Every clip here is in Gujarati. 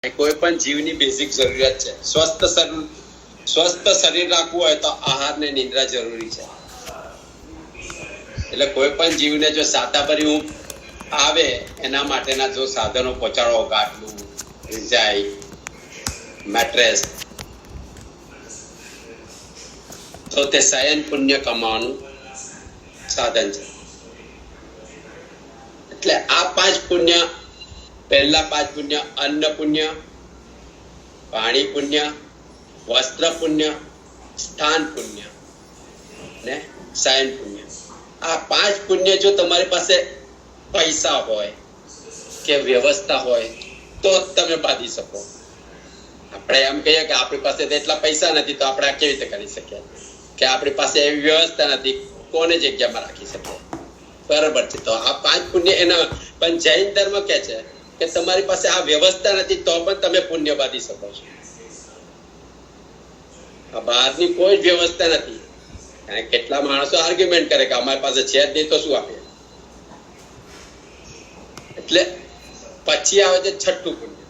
કોઈ પણ જીવની બેઝિક જરૂરિયાત છે. સ્વસ્થ શરીર રાખવું હોય તો આહાર ને નિદ્રા જરૂરી છે. એટલે કોઈ પણ જીવને જો સાતાભરી ઊંઘ આવે એના માટેના જો સાધનો પહોંચાડો, ગાટલું, રજાઈ, મેટ્રેસ, તો તે શયન પુણ્ય કમાવાનું સાધન છે. એટલે આ 5 પુણ્ય, પહેલા 5 પુણ્ય: અન્ન પુણ્ય, પાણી પુણ્ય, વસ્ત્ર પુણ્ય, સ્થાન પુણ્ય ને શયન પુણ્ય. આ 5 પુણ્ય જો તમારી પાસે પૈસા હોય કે વ્યવસ્થા હોય તો તમે બાંધી શકો. આપણે એમ કહીએ કે આપણી પાસે એટલા પૈસા નથી તો આપણે આ કેવી રીતે કરી શકીએ, કે આપણી પાસે એવી વ્યવસ્થા નથી, કોને જગ્યામાં રાખી શકીએ. બરાબર છે. તો આ 5 પુણ્ય એના પણ જૈન ધર્મ કે છે કે તમારી પાસે આ વ્યવસ્થા નથી તો પણ તમે પુણ્ય બાંધી શકો છો. આ બહારની કોઈ વ્યવસ્થા નથી. કેટલા માણસો આર્ગ્યુમેન્ટ કરે કે અમારી પાસે છે જ નહીં તો શું આપીએ. એટલે પછી આવે છે છઠ્ઠું પુણ્ય,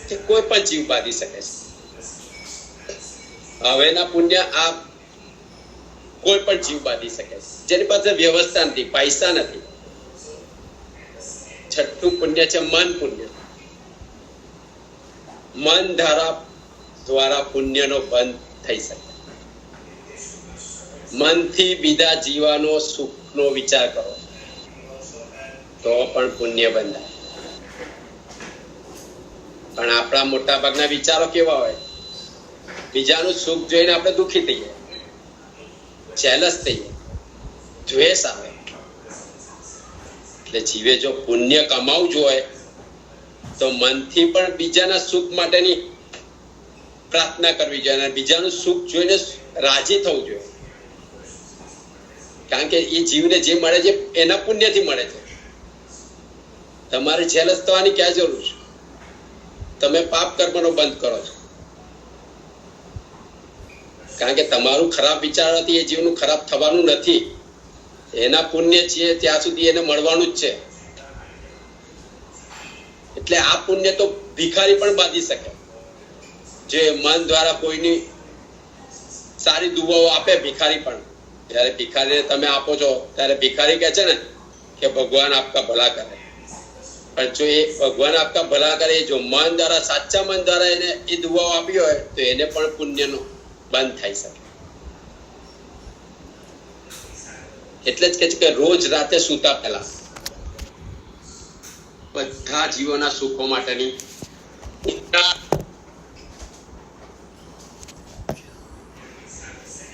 કે કોઈ પણ જીવ બાંધી શકે છે. હવેના પુણ્ય આ કોઈ પણ જીવ બાંધી શકે છે જેની પાસે વ્યવસ્થા નથી, પૈસા નથી. છઠ્ઠું પુણ્ય છે મન પુણ્ય. મન દ્વારા પુણ્યનો બંધ થઈ શકે. મનથી બીજા જીવાનો સુખનો વિચાર કરો તો પણ પુણ્ય બંધાય. પણ આપણા મોટા ભાગના વિચારો કેવા હોય? બીજાનું સુખ જોઈને આપણે દુઃખી થઈએ, જેલસ થઈએ, દ્વેષ આવે. એટલે જીવે જો પુણ્ય કમાવું જોઈએ તો મનથી પણ બીજાના સુખ માટેની પ્રાર્થના કરવી જોઈએ અને બીજાનું સુખ જોઈને રાજી થવું જોઈએ. કારણ કે એ જીવને જે મળે છે એના પુણ્યથી મળે છે. તમારે જેલસ થવાની ક્યાં જરૂર છે? તમે પાપ કર્મનો બંધ કરો છો. કારણ કે તમારું ખરાબ વિચારવાથી એ જીવનું ખરાબ થવાનું નથી. એના પુણ્ય છે ત્યાં સુધી એને મળવાનું જ છે. એટલે આ પુણ્ય તો ભિખારી પણ બાંધી શકે. જે મન દ્વારા કોઈની સારી દુઆઓ આપે ભિખારી પણ. જયારે ભિખારીને તમે આપો છો ત્યારે ભિખારી કહે છે ને કે ભગવાન આપકા ભલા કરે. પણ જો એ ભગવાન આપકા ભલા કરે, જો મન દ્વારા, સાચા મન દ્વારા એને એ દુઆઓ આપી હોય તો એને પણ પુણ્યનો બંધ થઈ શકે. એટલે જ કે છે કે રોજ રાતે સૂતા પહેલા બધા જીવોના સુખો માટેની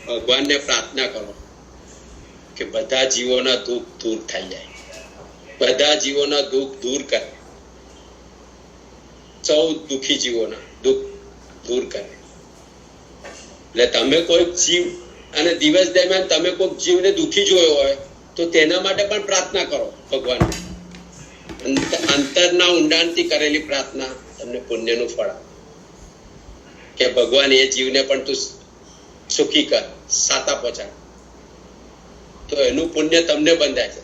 ભગવાનને પ્રાર્થના કરો કે બધા જીવોના દુઃખ દૂર થઈ જાય, બધા જીવોના દુઃખ દૂર કરે, સૌ દુઃખી જીવોના દુઃખ દૂર કરે. એટલે તમે કોઈ જીવ અને દિવસ દરમિયાન તમે કોઈ જીવને દુઃખી જોયો હોય તો તેના માટે પણ પ્રાર્થના કરો ભગવાન. અંતરના ઊંડાણથી કરેલી પ્રાર્થના તમને પુણ્યનું ફળ આપે કે ભગવાન એ જીવને પણ તું સુખી કર, સાતા પહોંચાડ. તો એનું પુણ્ય તમને બંધાય છે.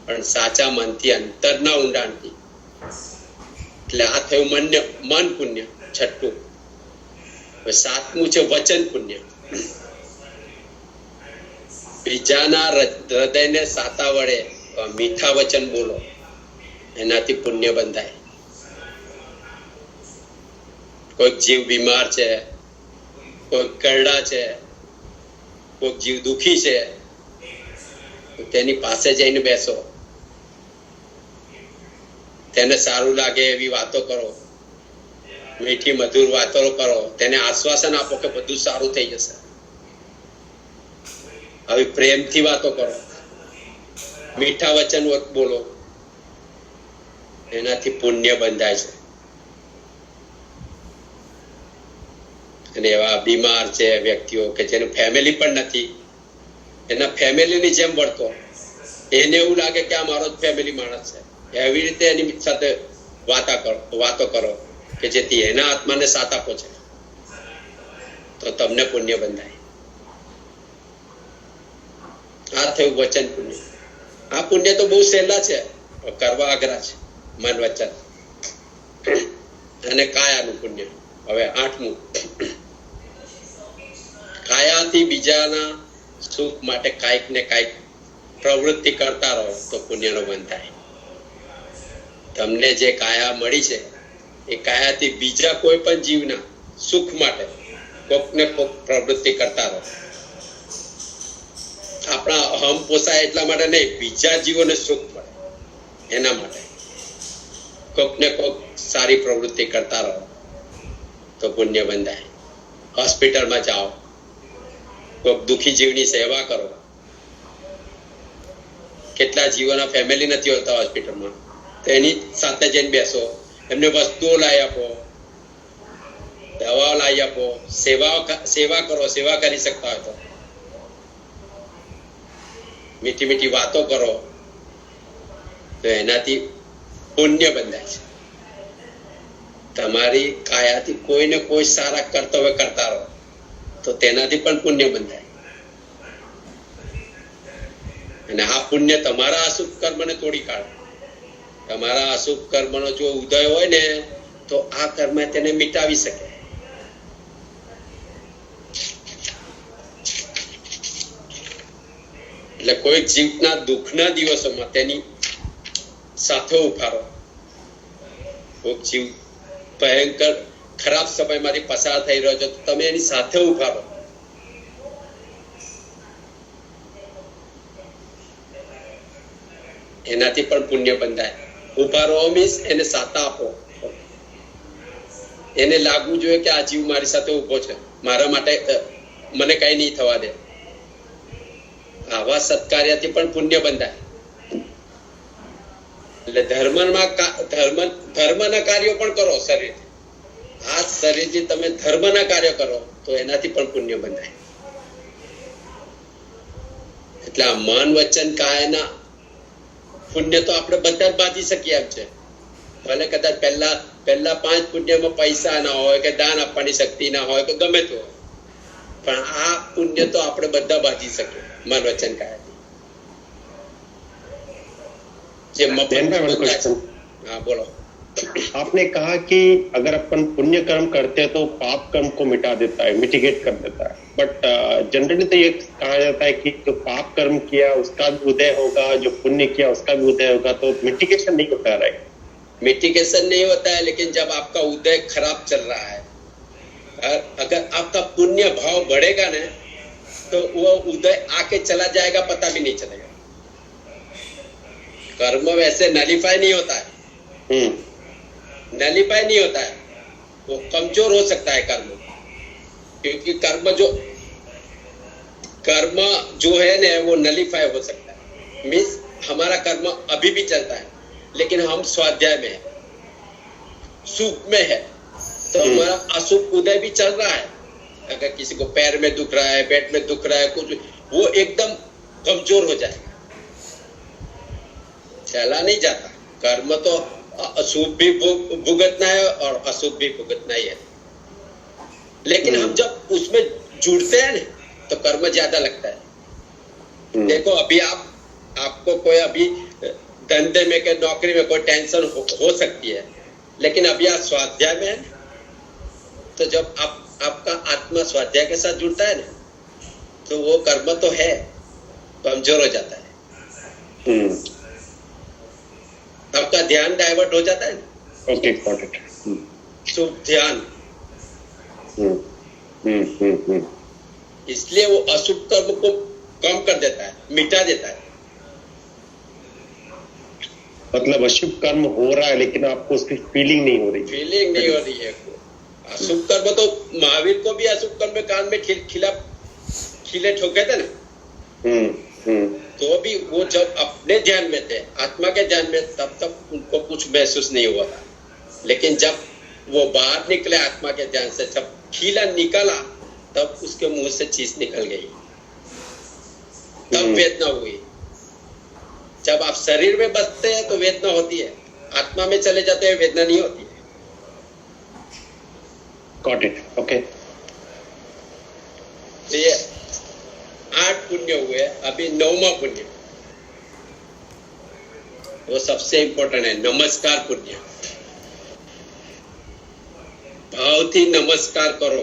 પણ સાચા મનથી, અંતરના ઊંડાણથી. એટલે આ થયું મન પુણ્ય, છઠ્ઠું. સાતમું છે વચન પુણ્ય. બીજાના હૃદયને સાતા વડે મીઠા વચન બોલો, એનાથી પુણ્ય બંધાય. કોઈક જીવ બીમાર છે, કોઈક કરડા છે, કોઈક જીવ દુખી છે, તેની પાસે જઈને બેસો, તેને સારું લાગે એવી વાતો કરો, મીઠી મધુર વાતો કરો, તેને આશ્વાસન આપો કે બધું સારું થઈ જશે. હવે પ્રેમથી વાતો કરો, મીઠા વચન બોલો, એનાથી પુણ્ય બંધાય છે. અને એવા બીમાર છે વ્યક્તિઓ કે જેનું ફેમિલી પણ નથી, એના ફેમિલીની જેમ વર્તો. એને એવું લાગે કે આ મારો જ ફેમિલી માણસ છે, એવી રીતે એની સાથે વાતો કરો કે જેથી એના આત્માને સાથ આપો છે તો તમને પુણ્ય બંધાય. આ થયું વચન પુણ્ય. આ પુણ્ય તો બહુ સહેલા છે, કરવા અઘરા છે. મન વચન અને કાયાનું પુણ્ય. હવે 8મું, કાયાથી બીજાના સુખ માટે કાંઈક ને કાંઈક પ્રવૃત્તિ કરતા રહો તો પુણ્યનો બંધ થાય. તમને જે કાયા મળી છે એ કાયાથી બીજા કોઈ પણ જીવના સુખ માટે કોક ને કોક પ્રવૃત્તિ કરતા રહો. આપણા અહમ પોસાય એટલા માટે નહીં, બીજા જીવોને સુખ મળે એના માટે કોક ને કોક સારી પ્રવૃત્તિ કરતા રહો તો પુણ્ય બંધાય. હોસ્પિટલમાં જાઓ, કોક દુખી જીવની સેવા કરો. કેટલા જીવોના ફેમિલી નથી હોતા હોસ્પિટલમાં, તો એની સાથે જઈને બેસો, એમને વસ્તુઓ લાવી આપો, દવાઓ લાવી આપો, સેવા કરો. સેવા કરી શકતા હોય તો મીઠી મીઠી વાતો કરો તો એનાથી પુણ્ય બંધાય છે. તમારી કાયાથી કોઈને કોઈ સારા કર્તવ્ય કરતા રહો તો તેનાથી પણ પુણ્ય બંધાય. અને આ પુણ્ય તમારા અશુભ કર્મને તોડી કાઢે. તમારા અશુભ કર્મનો જો ઉદય હોય ને તો આ કર્મ તેને મિટાવી શકે. એટલે કોઈ જીવના દુઃખના દિવસોમાં તેની સાથે ઉભા રહો. કોઈ જીવ ભયંકર ખરાબ સમયમાંથી પસાર થઈ રહ્યો છો તો તમે એની સાથે ઉભા રહો. એનાથી પણ પુણ્ય બંધાય. ઉભા રહો મીન્સ એને સાથ આપો. એને લાગવું જોઈએ કે આ જીવ મારી સાથે ઉભો છે, મારા માટે મને કઈ નહીં થવા દે. આવા સત્કાર્યથી પણ પુણ્ય બંધાય. એટલે ધર્મના કાર્યો પણ કરો શરીર. આ શરીરથી તમે ધર્મના કાર્ય કરો તો એનાથી પણ પુણ્ય બંધાય. એટલે આ મન વચન કાયના પુણ્ય તો આપણે બધા જ બાંધી શકીએ એમ છે. ભલે કદાચ પહેલા 5 પુણ્યમાં પૈસા ના હોય કે દાન આપવાની શક્તિ ના હોય કે ગમે તે હોય, પણ આ પુણ્ય તો આપણે બધા બાંધી શકીએ મન વચન કાયાથી. हाँ बोलो। आपने कहा कि अगर अपन पुण्य कर्म करते हैं तो पाप कर्म को मिटा देता है, मिटिगेट कर देता है, बट जनरली तो ये कहा जाता है कि जो पाप कर्म किया उसका भी उदय होगा, जो पुण्य किया उसका भी उदय होगा, तो मिटिगेशन नहीं होता है. मिटिगेशन नहीं होता है, लेकिन जब आपका उदय खराब चल रहा है, अगर आपका पुण्य भाव बढ़ेगा ना तो वो उदय आके चला जाएगा, पता भी नहीं चलेगा. कर्म वैसे नलीफाई नहीं होता है, नलीफाई नहीं होता है, वो कमजोर हो सकता है कर्म, क्योंकि कर्म जो है ना वो नलीफाई हो सकता है. मीन्स हमारा कर्म अभी भी चलता है लेकिन हम स्वाध्याय में है, सुख में है, तो हमारा अशुभ उदय भी चल रहा है. अगर किसी को पैर में दुख रहा है, पेट में दुख रहा है, कुछ वो एकदम कमजोर हो जाएगा, चला नहीं जाता. कर्म तो अशुभ भी भुगतना है और अशुभ भी भुगतना ही है, लेकिन हम जब उसमें जुड़ते हैं ना तो कर्म ज्यादा लगता है. देखो अभी आपको कोई अभी धंधे में के नौकरी में कोई टेंशन हो सकती है, लेकिन अभी आप स्वाध्याय में है तो जब आपका आत्मा स्वाध्याय के साथ जुड़ता है ना तो वो कर्म तो है कमजोर हो जाता है. आपका ध्यान डाइवर्ट हो जाता है. Okay, got it. शुभ ध्यान. इसलिए वो अशुभ कर्म को कम कर देता है, मिटा देता है. मतलब अशुभ कर्म हो रहा है लेकिन आपको उसकी फीलिंग नहीं हो रही. फीलिंग नहीं हो रही है. अशुभ कर्म तो महावीर को भी अशुभ कर्म में कान में खिले ठोके थे ना, तो भी वो जब अपने ध्यान में थे, आत्मा के ध्यान में, तब तक उनको कुछ महसूस नहीं हुआ था. लेकिन जब वो बाहर निकले आत्मा के ध्यान से, जब खिला निकला तब उसके मुंह से चीज निकल गई, तब वेदना हुई. जब आप शरीर में बसते हैं तो वेदना होती है, आत्मा में चले जाते हैं वेदना नहीं होती है. Got it. ओके. ये 8 पुण्य हुए, अभी 9वां पुण्य, वो सबसे इंपॉर्टेंट है, नमस्कार पुण्य. ભાવથી નમસ્કાર કરો,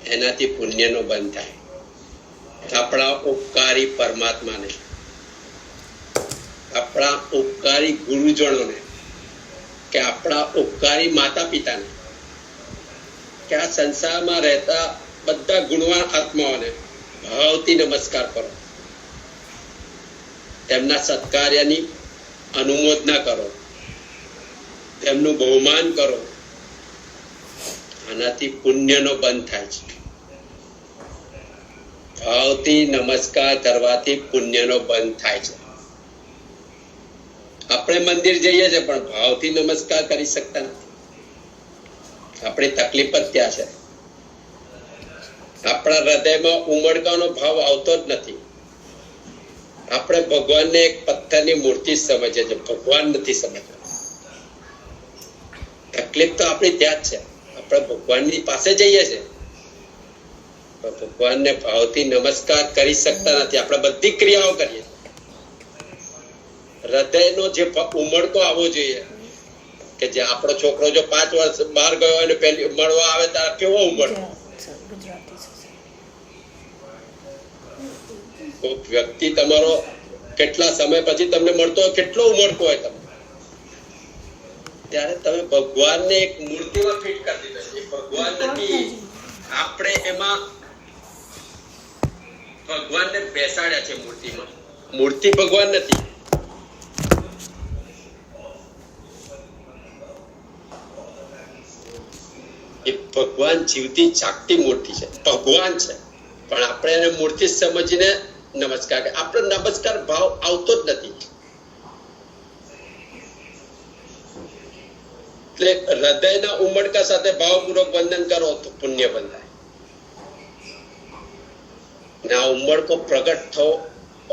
એનાથી પુણ્યનો બંધ થાય. આપણા ઉપકારી પરમાત્માને, આપણા ઉપકારી ગુરુજનોને, કે આપણા ઉપકારી માતા પિતાને, કે આ સંસારમાં રહેતા બધા ગુણવાન આત્માઓને ભાવથી નમસ્કાર કરો, તેમના સત્કાર્યની અનુમોદના કરો, તેમનું બહુમાન કરો. આનાથી પુણ્યનો બંધ થાય છે. ભાવથી નમસ્કાર કરવાથી પુણ્યનો બંધ થાય છે. આપણે મંદિર જઈએ છીએ પણ ભાવથી નમસ્કાર કરી શકતા નથી. આપણી તકલીફ જ ત્યાં છે. આપણા હૃદયમાં ઉમળકાનો ભાવ આવતો જ નથી. આપણે ભગવાનને એક પથ્થરની મૂર્તિ સમજીએ છીએ, ભગવાન નથી સમજતા. તકલીફ તો આપણી ત્યાં જ છે. આપણે ભગવાનની પાસે જઈએ છીએ પણ ભગવાનને ભાવથી નમસ્કાર કરી શકતા નથી. આપણે બધી ક્રિયાઓ કરીએ, હૃદયનો જે ઉમળકો આવવો જોઈએ, કે જે આપણો છોકરો જો 5 વર્ષ બહાર ગયો અને પહેલી મળવા આવે ત્યારે કેવો ઉમળકો. કોઈક વ્યક્તિ તમારો કેટલા સમય પછી તમને મળતો હોય, કેટલો ઉમળકો હોય તમને, ત્યારે તમે ભગવાનને એક મૂર્તિમાં ફિટ કરી દીધો છે. ભગવાન નથી, આપણે એમાં ભગવાનને બેસાડ્યા છે મૂર્તિમાં. મૂર્તિ ભગવાન નથી. એ ભગવાન જીવતી જાગતી મૂર્તિ છે, ભગવાન છે. પણ આપણે એને મૂર્તિ સમજીને નમસ્કાર કરીએ. આપણે નમસ્કાર ભાવ આવતો જ નથી. એટલે હૃદયના ઉમળકા સાથે ભાવપૂર્વક વંદન કરો તો પુણ્ય બંધાય. ને આ ઉમળકો પ્રગટ થવો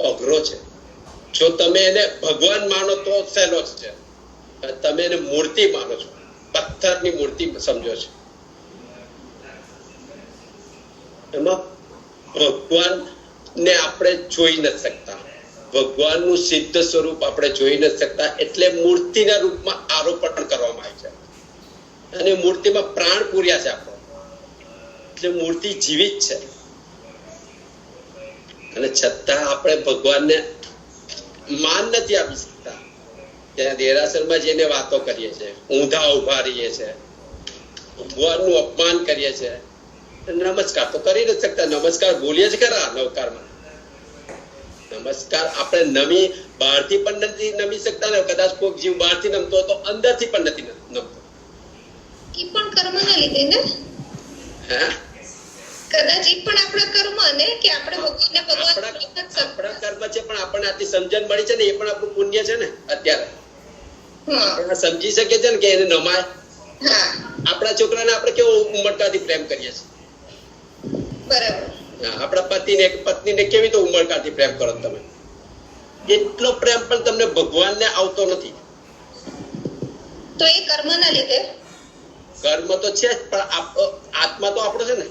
અઘરો છે. જો તમે એને ભગવાન માનો તો સહેલો જ છે. તમે એને મૂર્તિ માનો છો, પથ્થરની મૂર્તિ સમજો છો. એમાં ભગવાનને આપણે જોઈ નથી શકતા. ભગવાનનું સિદ્ધ સ્વરૂપ આપણે જોઈ નથી શકતા. એટલે મૂર્તિના રૂપમાં આરોપણ કરવામાં આવે છે અને મૂર્તિમાં પ્રાણ પૂર્યા છે આપણો. એટલે મૂર્તિ જીવિત છે અને છતાં આપણે ભગવાનને માન નથી આપી શકતા. ત્યાં દેરાસરમાં જઈને વાતો કરીએ છીએ, ઊંધા ઉભા રહીએ છીએ, ભગવાનનું અપમાન કરીએ છીએ. નમસ્કાર તો કરી નથી શકતા. નમસ્કાર બોલીએ જ ખરા નવકારમાં. નમસ્કાર આપણે બહારથી પણ નથી નમી શકતા ને કદાચ કોઈક જીવ બહારથી નમતો હોય તો અંદરથી પણ નથી નમતો. ઈ પણ કર્મના લીધે ને? હે? કદાચ ઈ પણ આપણા કર્મ ને કે આપણે ભગવાન આપણા કર્મ છે પણ આપણને આટલી સમજણ મળી છે ને એ પણ આપણું પુણ્ય છે ને. અત્યારે આપણે સમજી શકીએ છે ને કે એને નમાય. આપણા છોકરાને આપણે કેવો ઉમળકાથી પ્રેમ કરીએ છીએ. બરાબર. આપણા પત્નીને કેવી તો ઉમળકાથી પ્રેમ કરો તમે. એટલો પ્રેમ પણ તમને ભગવાનને આવતો નથી. તો એ કર્મના લીધે? કર્મ તો છે જ પણ આત્મા તો આપણો છે ને.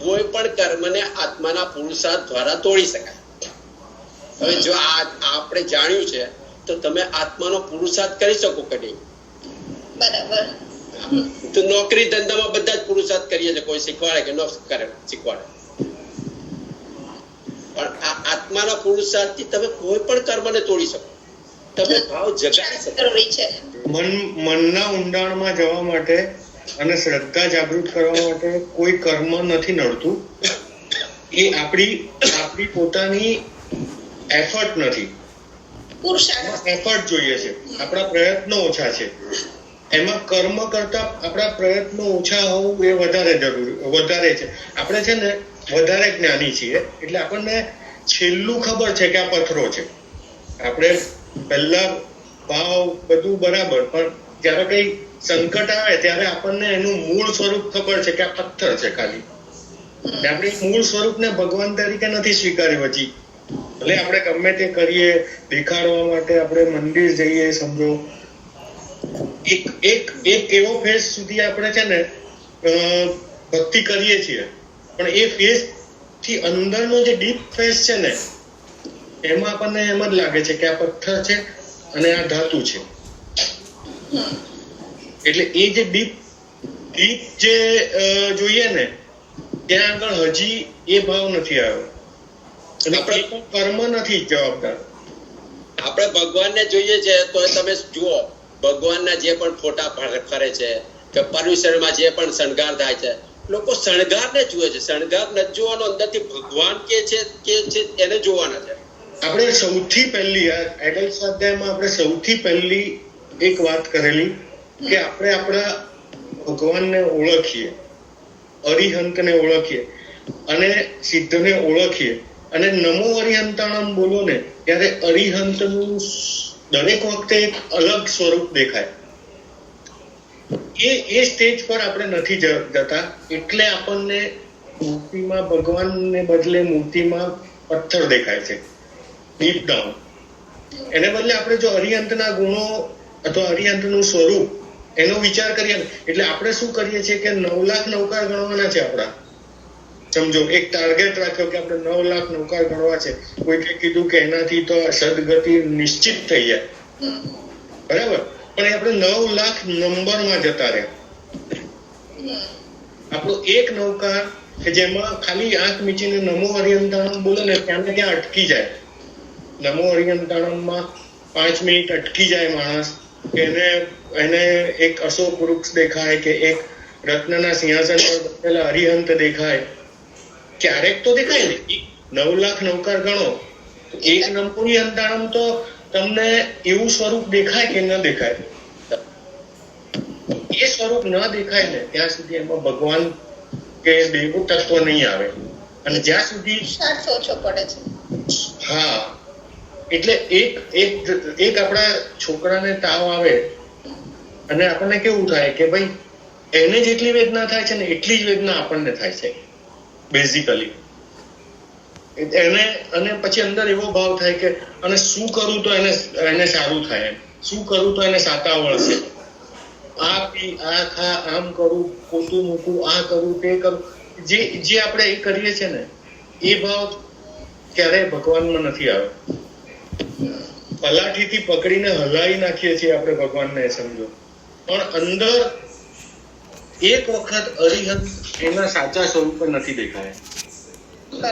કોઈ પણ કર્મને આત્માના પુરુષાર્થ દ્વારા તોડી શકાય. હવે જો આપણે જાણ્યું છે તો તમે આત્માનો પુરુષાર્થ કરી શકો કે નહીં? બરાબર. તો નોકરી ધંધામાં બધા જ પુરુષાર્થ કરીએ છીએ. કોઈ શીખવાડે કે ન કરે, શીખવાડે. પણ આ આત્માના પુરુષાર્થથી તમે કોઈ પણ કર્મને તોડી શકો. તમે ભાવ જગાડી શકો. મનના ઊંડાણમાં જવા માટે અને શ્રદ્ધા જાગૃત કરવા માટે કોઈ કર્મ નથી નડતું. એ આપણી પોતાની એફર્ટ નથી, એફર્ટ જોઈએ છે. આપણા પ્રયત્નો ઓછા છે. એમાં કર્મ કરતા આપણા પ્રયત્નો ઓછા હોવું એ વધારે છે. આપણે છે ને વધારે જ્ઞાની છીએ એટલે આપણને છેલ્લું ખબર છે કે આ પથ્થરો છે. આપણે પહેલા ભાવ બધું બરાબર, પણ જયારે કઈ સંકટ આવે ત્યારે આપણને એનું મૂળ સ્વરૂપ ખબર છે કે આ પથ્થર છે ખાલી. આપણે મૂળ સ્વરૂપને ભગવાન તરીકે નથી સ્વીકાર્યું હજી. ભલે આપણે ગમે તે કરીએ દેખાડવા માટે આપણે મંદિર જઈએ, સમજો એક એવો ફેઝ સુધી આપણે છે ને ભક્તિ કરીએ છીએ, પણ એ ફેઝ થી અંદરનો જે ડીપ ફેઝ છે ને એમાં આપણને એમ જ લાગે છે કે આ પથ્થર છે અને આ ધાતુ છે. એટલે એ જે ડીપ જે જોઈએ ને ત્યાં આગળ હજી એ ભાવ નથી આવ્યો અને આપણે એ પણ કર્મ નથી જવાબદાર. આપણે ભગવાનને જોઈએ છે તો તમે જુઓ ભગવાનના જે પણ ફોટા ફરે છે કે પર્યુષણમાં જે પણ શણગાર થાય છે લોકો શણગારને જુએ છે, શણગાર નથી જોવાનો, અંદરથી ભગવાન કે છે એને જોવાના છે. આપણે સૌથી પહેલી એડલ્ટ સ્વાધ્યાયમાં આપણે સૌથી પહેલી એક વાત કરેલી કે આપણે આપણા ભગવાનને ઓળખીએ, અરિહંતને ઓળખીએ અને સિદ્ધને ઓળખીએ અને નમો અરિહંતાણમ બોલો ને ત્યારે અરિહંતનું દરેક વખતે એક અલગ સ્વરૂપ દેખાય. એ સ્ટેજ પર આપણે નથી જતા એટલે આપણને મૂર્તિમાં ભગવાનને બદલે મૂર્તિમાં પથ્થર દેખાય છે ડીપ ડાઉન. એને બદલે આપણે જો અરિહંતના ગુણો અથવા અરિહંતનું સ્વરૂપ એનો વિચાર કરીએ ને એટલે આપણે શું કરીએ છીએ કે 9 લાખ નૌકાર ગણવાના છે આપણા. સમજો એક ટાર્ગેટ રાખ્યો કે આપણે 9 લાખ નૌકાર ગણવા છે. કોઈકે કીધું કે એનાથી તો સદગતિ નિશ્ચિત થઈ જાય, બરાબર, પણ આપણે 9 લાખ નંબરમાં જતા રહ્યા. આપણો એક નૌકાર કે જેમાં ખાલી આંખ મીચીને નમો અરિહંતાણમ બોલે ને ત્યાં અટકી જાય. નમો અરિહંતાણમમાં 5 મિનિટ અટકી જાય માણસ, એને એક અશોક વૃક્ષ દેખાય કે એક રત્નના સિંહાસન પર બેઠેલા અરિહંત દેખાય, ક્યારેક તો દેખાય ને. 9 લાખ નૌકાર ગણો તો એક નમો અરિહંતાણમ તો તમને એવું સ્વરૂપ દેખાય કે ન દેખાય? એ સ્વરૂપ ન દેખાય ને ત્યાં સુધી એમાં ભગવાન કે દેવું તત્વ નહીં આવે. અને જ્યાં સુધી ઓછો પડે છે. હા, એટલે એક આપણા છોકરાને તાવ આવે અને આપણને કેવું થાય કે ભાઈ એને જેટલી વેદના થાય છે ને એટલી જ વેદના આપણને થાય છે બેઝિકલી. અને પછી અંદર એવો ભાવ થાય કે અને શું કરું તો એને સારું થાય, શું કરું તો એને સાતા વળશે, આ પી, આ ખા, આમ કરું, પોતું મૂકું, આ કરું, તે કરું, જે આપણે એ કરીએ છીએ ને એ ભાવ ક્યારેય ભગવાનમાં નથી આવ્યો. પલાઠીથી પકડીને હલાવી નાખીએ છીએ આપણે ભગવાનને, સમજો, પણ અંદર એક વખત અરિહંત એના સાચા સ્વરૂપે નથી દેખાયા.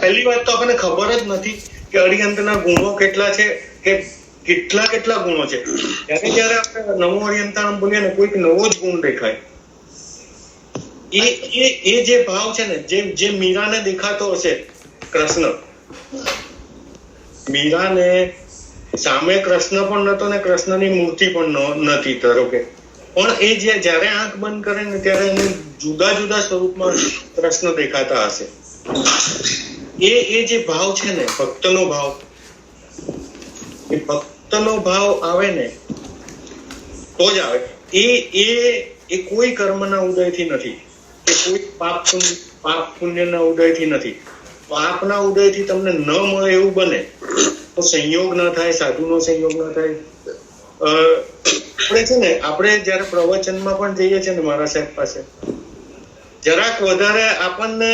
પહેલી વાત તો આપણને ખબર જ નથી કે અરિહંતના ગુણો કેટલા છે કે કેટલા ગુણો છે. જયારે આપણે નમો અરિહંતાણમ બોલીએ ને કોઈક નવો જ ગુણ દેખાય. એ જે ભાવ છે ને જે મીરાને દેખાતો હશે, કૃષ્ણ, મીરાને સામે કૃષ્ણ પણ નતો ને કૃષ્ણની મૂર્તિ પણ નથી ધારો કે, પણ એ જયારે આંખ બંધ કરે ને ત્યારે એને જુદા જુદા સ્વરૂપમાં કૃષ્ણ દેખાતા હશે. એ જે ભાવ છે ને ભક્તનો ભાવ, એ ભક્તનો ભાવ આવે ને તો જ આવે. એ કોઈ કર્મના ઉદયથી નથી, એ કોઈ પાપ પુણ્યના ઉદયથી નથી. પાપના ઉદયથી તમને ન મળે એવું બને તો સંયોગ ના થાય, સાધુનો સંયોગ ના થાય. આપણે છે ને આપણે જયારે પ્રવચનમાં પણ જઈએ છીએ ને મારા સાહેબ પાસે, જરાક વધારે આપણને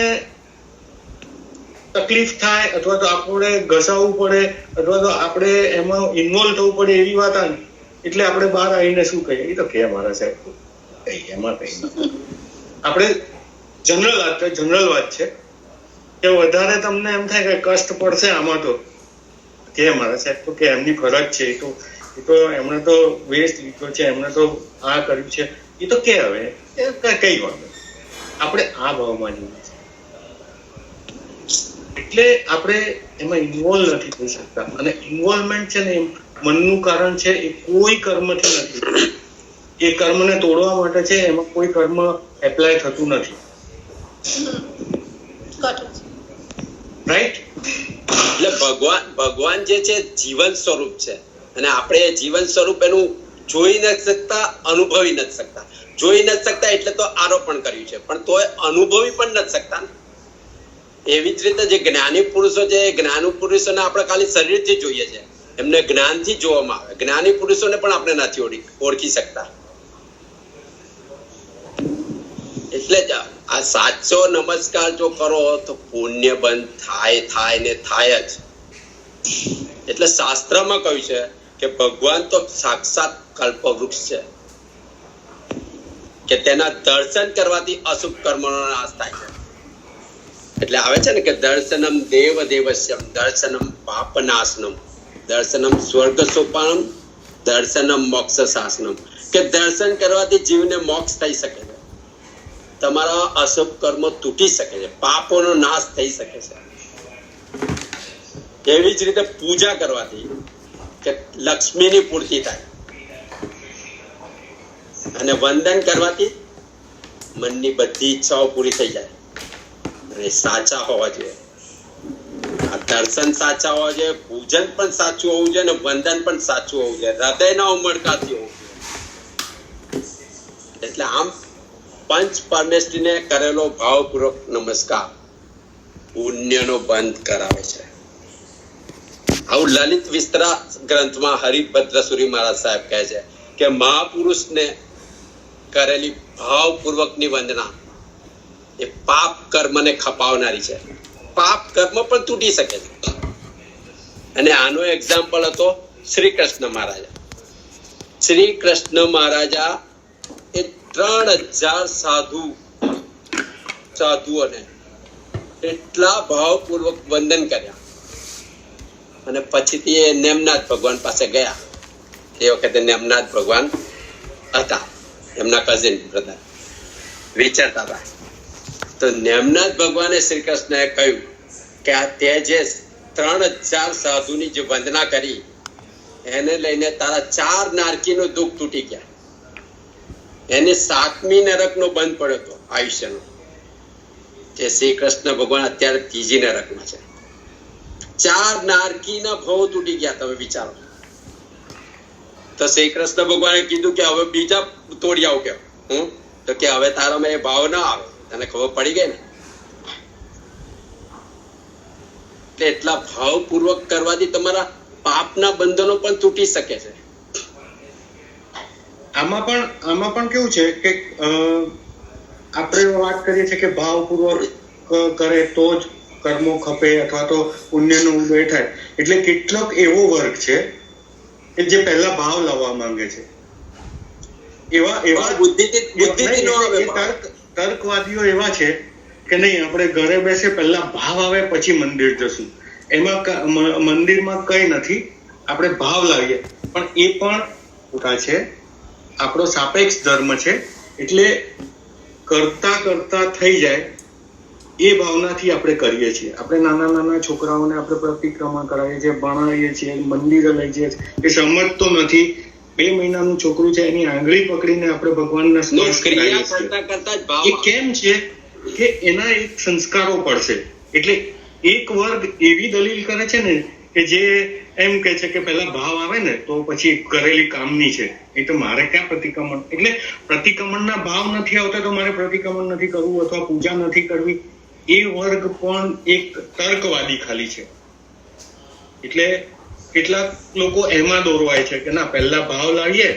તકલીફ થાય અથવા તો આપણે ઘસાવવું પડે અથવા તો આપણે એમાં ઇન્વોલ્વ થવું પડે એવી વાત આવે એટલે આપણે બહાર આવીને શું કહીએ, એ તો કે મારા સાહેબ એમાં કઈ આપણે જનરલ વાત છે કે વધારે તમને એમ થાય કે કષ્ટ પડશે આમાં તો કે મારા સાહેબ તો કે એમની ફરજ છે, એ તો એમણે તો વેસ્ટ લીધો છે, એમણે તો આ કર્યું છે, એ તો કે હવે કઈ વાત આપણે આ ભાવમાં જોઈએ છે એટલે આપણે એમાં ઇન્વોલ્વ નથી થઈ શકતા. અને ઇન્વોલ્વમેન્ટ છે ને મનનું કારણ છે, એ કોઈ કર્મથી નથી. એ કર્મને તોડવા માટે છે, એમાં કોઈ કર્મ એપ્લાય થતું નથી. રાઈટ? એટલે ભગવાન જે છે જીવન સ્વરૂપ છે અને આપણે જીવન સ્વરૂપ એનું જોઈ નથી શકતા, અનુભવી નથી શકતા. જોઈ નથી શકતા એટલે તો આરોપણ કર્યું છે, પણ તોય અનુભવી પણ નથી શકતા. એવી જ રીતે જે જ્ઞાની પુરુષો છે, એ જ્ઞાની પુરુષોને આપણે ખાલી શરીરથી જોઈએ છે, એમને જ્ઞાનથી જોવામાં આવે. જ્ઞાની પુરુષોને પણ આપણે નથી ઓળખી શકતા. એટલે જ આ સાચો નમસ્કાર જો કરો તો પુણ્ય બંધ થાય ને થાય જ. એટલે શાસ્ત્રમાં કહ્યું છે કે ભગવાન તો સાક્ષાત કલ્પવૃક્ષ છે. કે તેના દર્શન કરવાથી અશુભ કર્મનો નાશ થાય છે. એટલે આવે છે ને કે દર્શનમ દેવ દેવસ્યમ, દર્શનમ પાપ નાશનમ, દર્શનમ સ્વર્ગ સોપાનમ, દર્શનમ મોક્ષ શાસનમ, કે દર્શન કરવાથી જીવને મોક્ષ થઈ શકે છે, તમારા અશુભ કર્મો તૂટી શકે છે, પાપોનો નાશ થઈ શકે છે. એવી જ રીતે પૂજા કરવાથી કે લક્ષ્મીની પૂર્તિ થાય, અને વંદન કરવાથી મનની બધી ઈચ્છાઓ પૂરી થઈ જાય. અને સાચા હોવા જોઈએ, આ દર્શન સાચા હોવા જોઈએ, પૂજન પણ સાચું હોવું જોઈએ, અને વંદન પણ સાચું હોવું જોઈએ, હૃદયના ઉમળકાથી હોવું જોઈએ. એટલે આમ પંચ પરમેશ્વરીને કરેલો ભાવપૂર્વક નમસ્કાર પુણ્યનો બંધ કરાવે છે. આવું લલિત વિસ્તરા ગ્રંથમાં હરિભદ્રસુરી મહારાજ સાહેબ કહે છે કે મહાપુરુષને કરેલી ભાવપૂર્વકની વંદના એ પાપ કર્મને ખપાવનારી છે. પાપ કર્મ પણ તૂટી શકે છે. અને આનો એક્ઝામ્પલ હતો શ્રી કૃષ્ણ મહારાજા. શ્રી કૃષ્ણ મહારાજા એ 3000 સાધુઓને એટલા ભાવપૂર્વક વંદન કર્યા, અને પછીથી એ નેમનાથ ભગવાન પાસે ગયા. એ વખતે નેમનાથ ભગવાન હતા, એમના કઝિન બ્રધર વિચારતા હતા. તો નેમનાથ ભગવાને શ્રી કૃષ્ણએ કહ્યું કે આ તે જે 3000 સાધુની જે વંદના કરી એને લઈને તારા 4 નારકીનું દુઃખ તૂટી ગયા. એને 7મી નરકનો બંધ પડ્યો હતો આયુષ્યનો. જે શ્રી કૃષ્ણ ભગવાન અત્યારે 3જી નરકમાં છે. 4 નારકીના ભવ તૂટી ગયા. તમે વિચારો. તો શ્રી કૃષ્ણ ભગવાને કીધું કે હવે બીજા તોડી આવું કે તો કે હવે તારામાં એ ભાવ ના આવે, તને ખબર પડી ગઈ ને. એટલા ભાવપૂર્વક કરવાથી તમારા પાપના બંધનો પણ તૂટી શકે છે. આમાં પણ કેવું છે કે આપણે વાત કરીએ છીએ કે ભાવપૂર્વક કરે તો જ કર્મો ખપે અથવા તો પુણ્યનો ઉદય થાય. એટલે કેટલોક એવો વર્ગ છે કે જે પહેલા ભાવ લાવવા માંગે છે. એવા બુદ્ધિથી નો આવે. તર્કવાદીઓ એવા છે કે નહીં, આપણે ઘરે બેસે પહેલા ભાવ આવે પછી મંદિર જશું. એમાં મંદિરમાં કઈ નથી, આપણે ભાવ લાવીએ. પણ એ પણ ખોટા છે. આપણો સાપેક્ષ ધર્મ છે, એટલે કરતા થઈ જાય એ ભાવનાથી આપણે કરીએ છીએ. આપણે નાના છોકરાઓને આપણે પ્રતિક્રમા કરાવીએ છીએ, ભણાવીએ છીએ, મંદિરે લઈ જઈએ છીએ. એ સમજતો નથી. 2 મહિનાનું છોકરું છે, એની આંગળી પકડીને આપણે ભગવાનના સ્પર્શ કરાવીએ છીએ. એ કેમ છે કે એના એક સંસ્કારો પડશે. એટલે એક વર્ગ એવી દલીલ કરે છે ને કે જે એમ કહે છે કે પહેલા ભાવ આવે ને તો પછી કરેલી કામની છે, એ તો મારે ક્યાં પ્રતિક્રમણ. એટલે પ્રતિક્રમણના ભાવ નથી આવતા તો મારે પ્રતિક્રમણ નથી કરવું અથવા પૂજા નથી કરવી. એ વર્ગ પણ એક તર્કવાદી ખાલી છે. એટલે કેટલાક લોકો એમાં દોરવાય છે કે ના, પહેલા ભાવ લાવીએ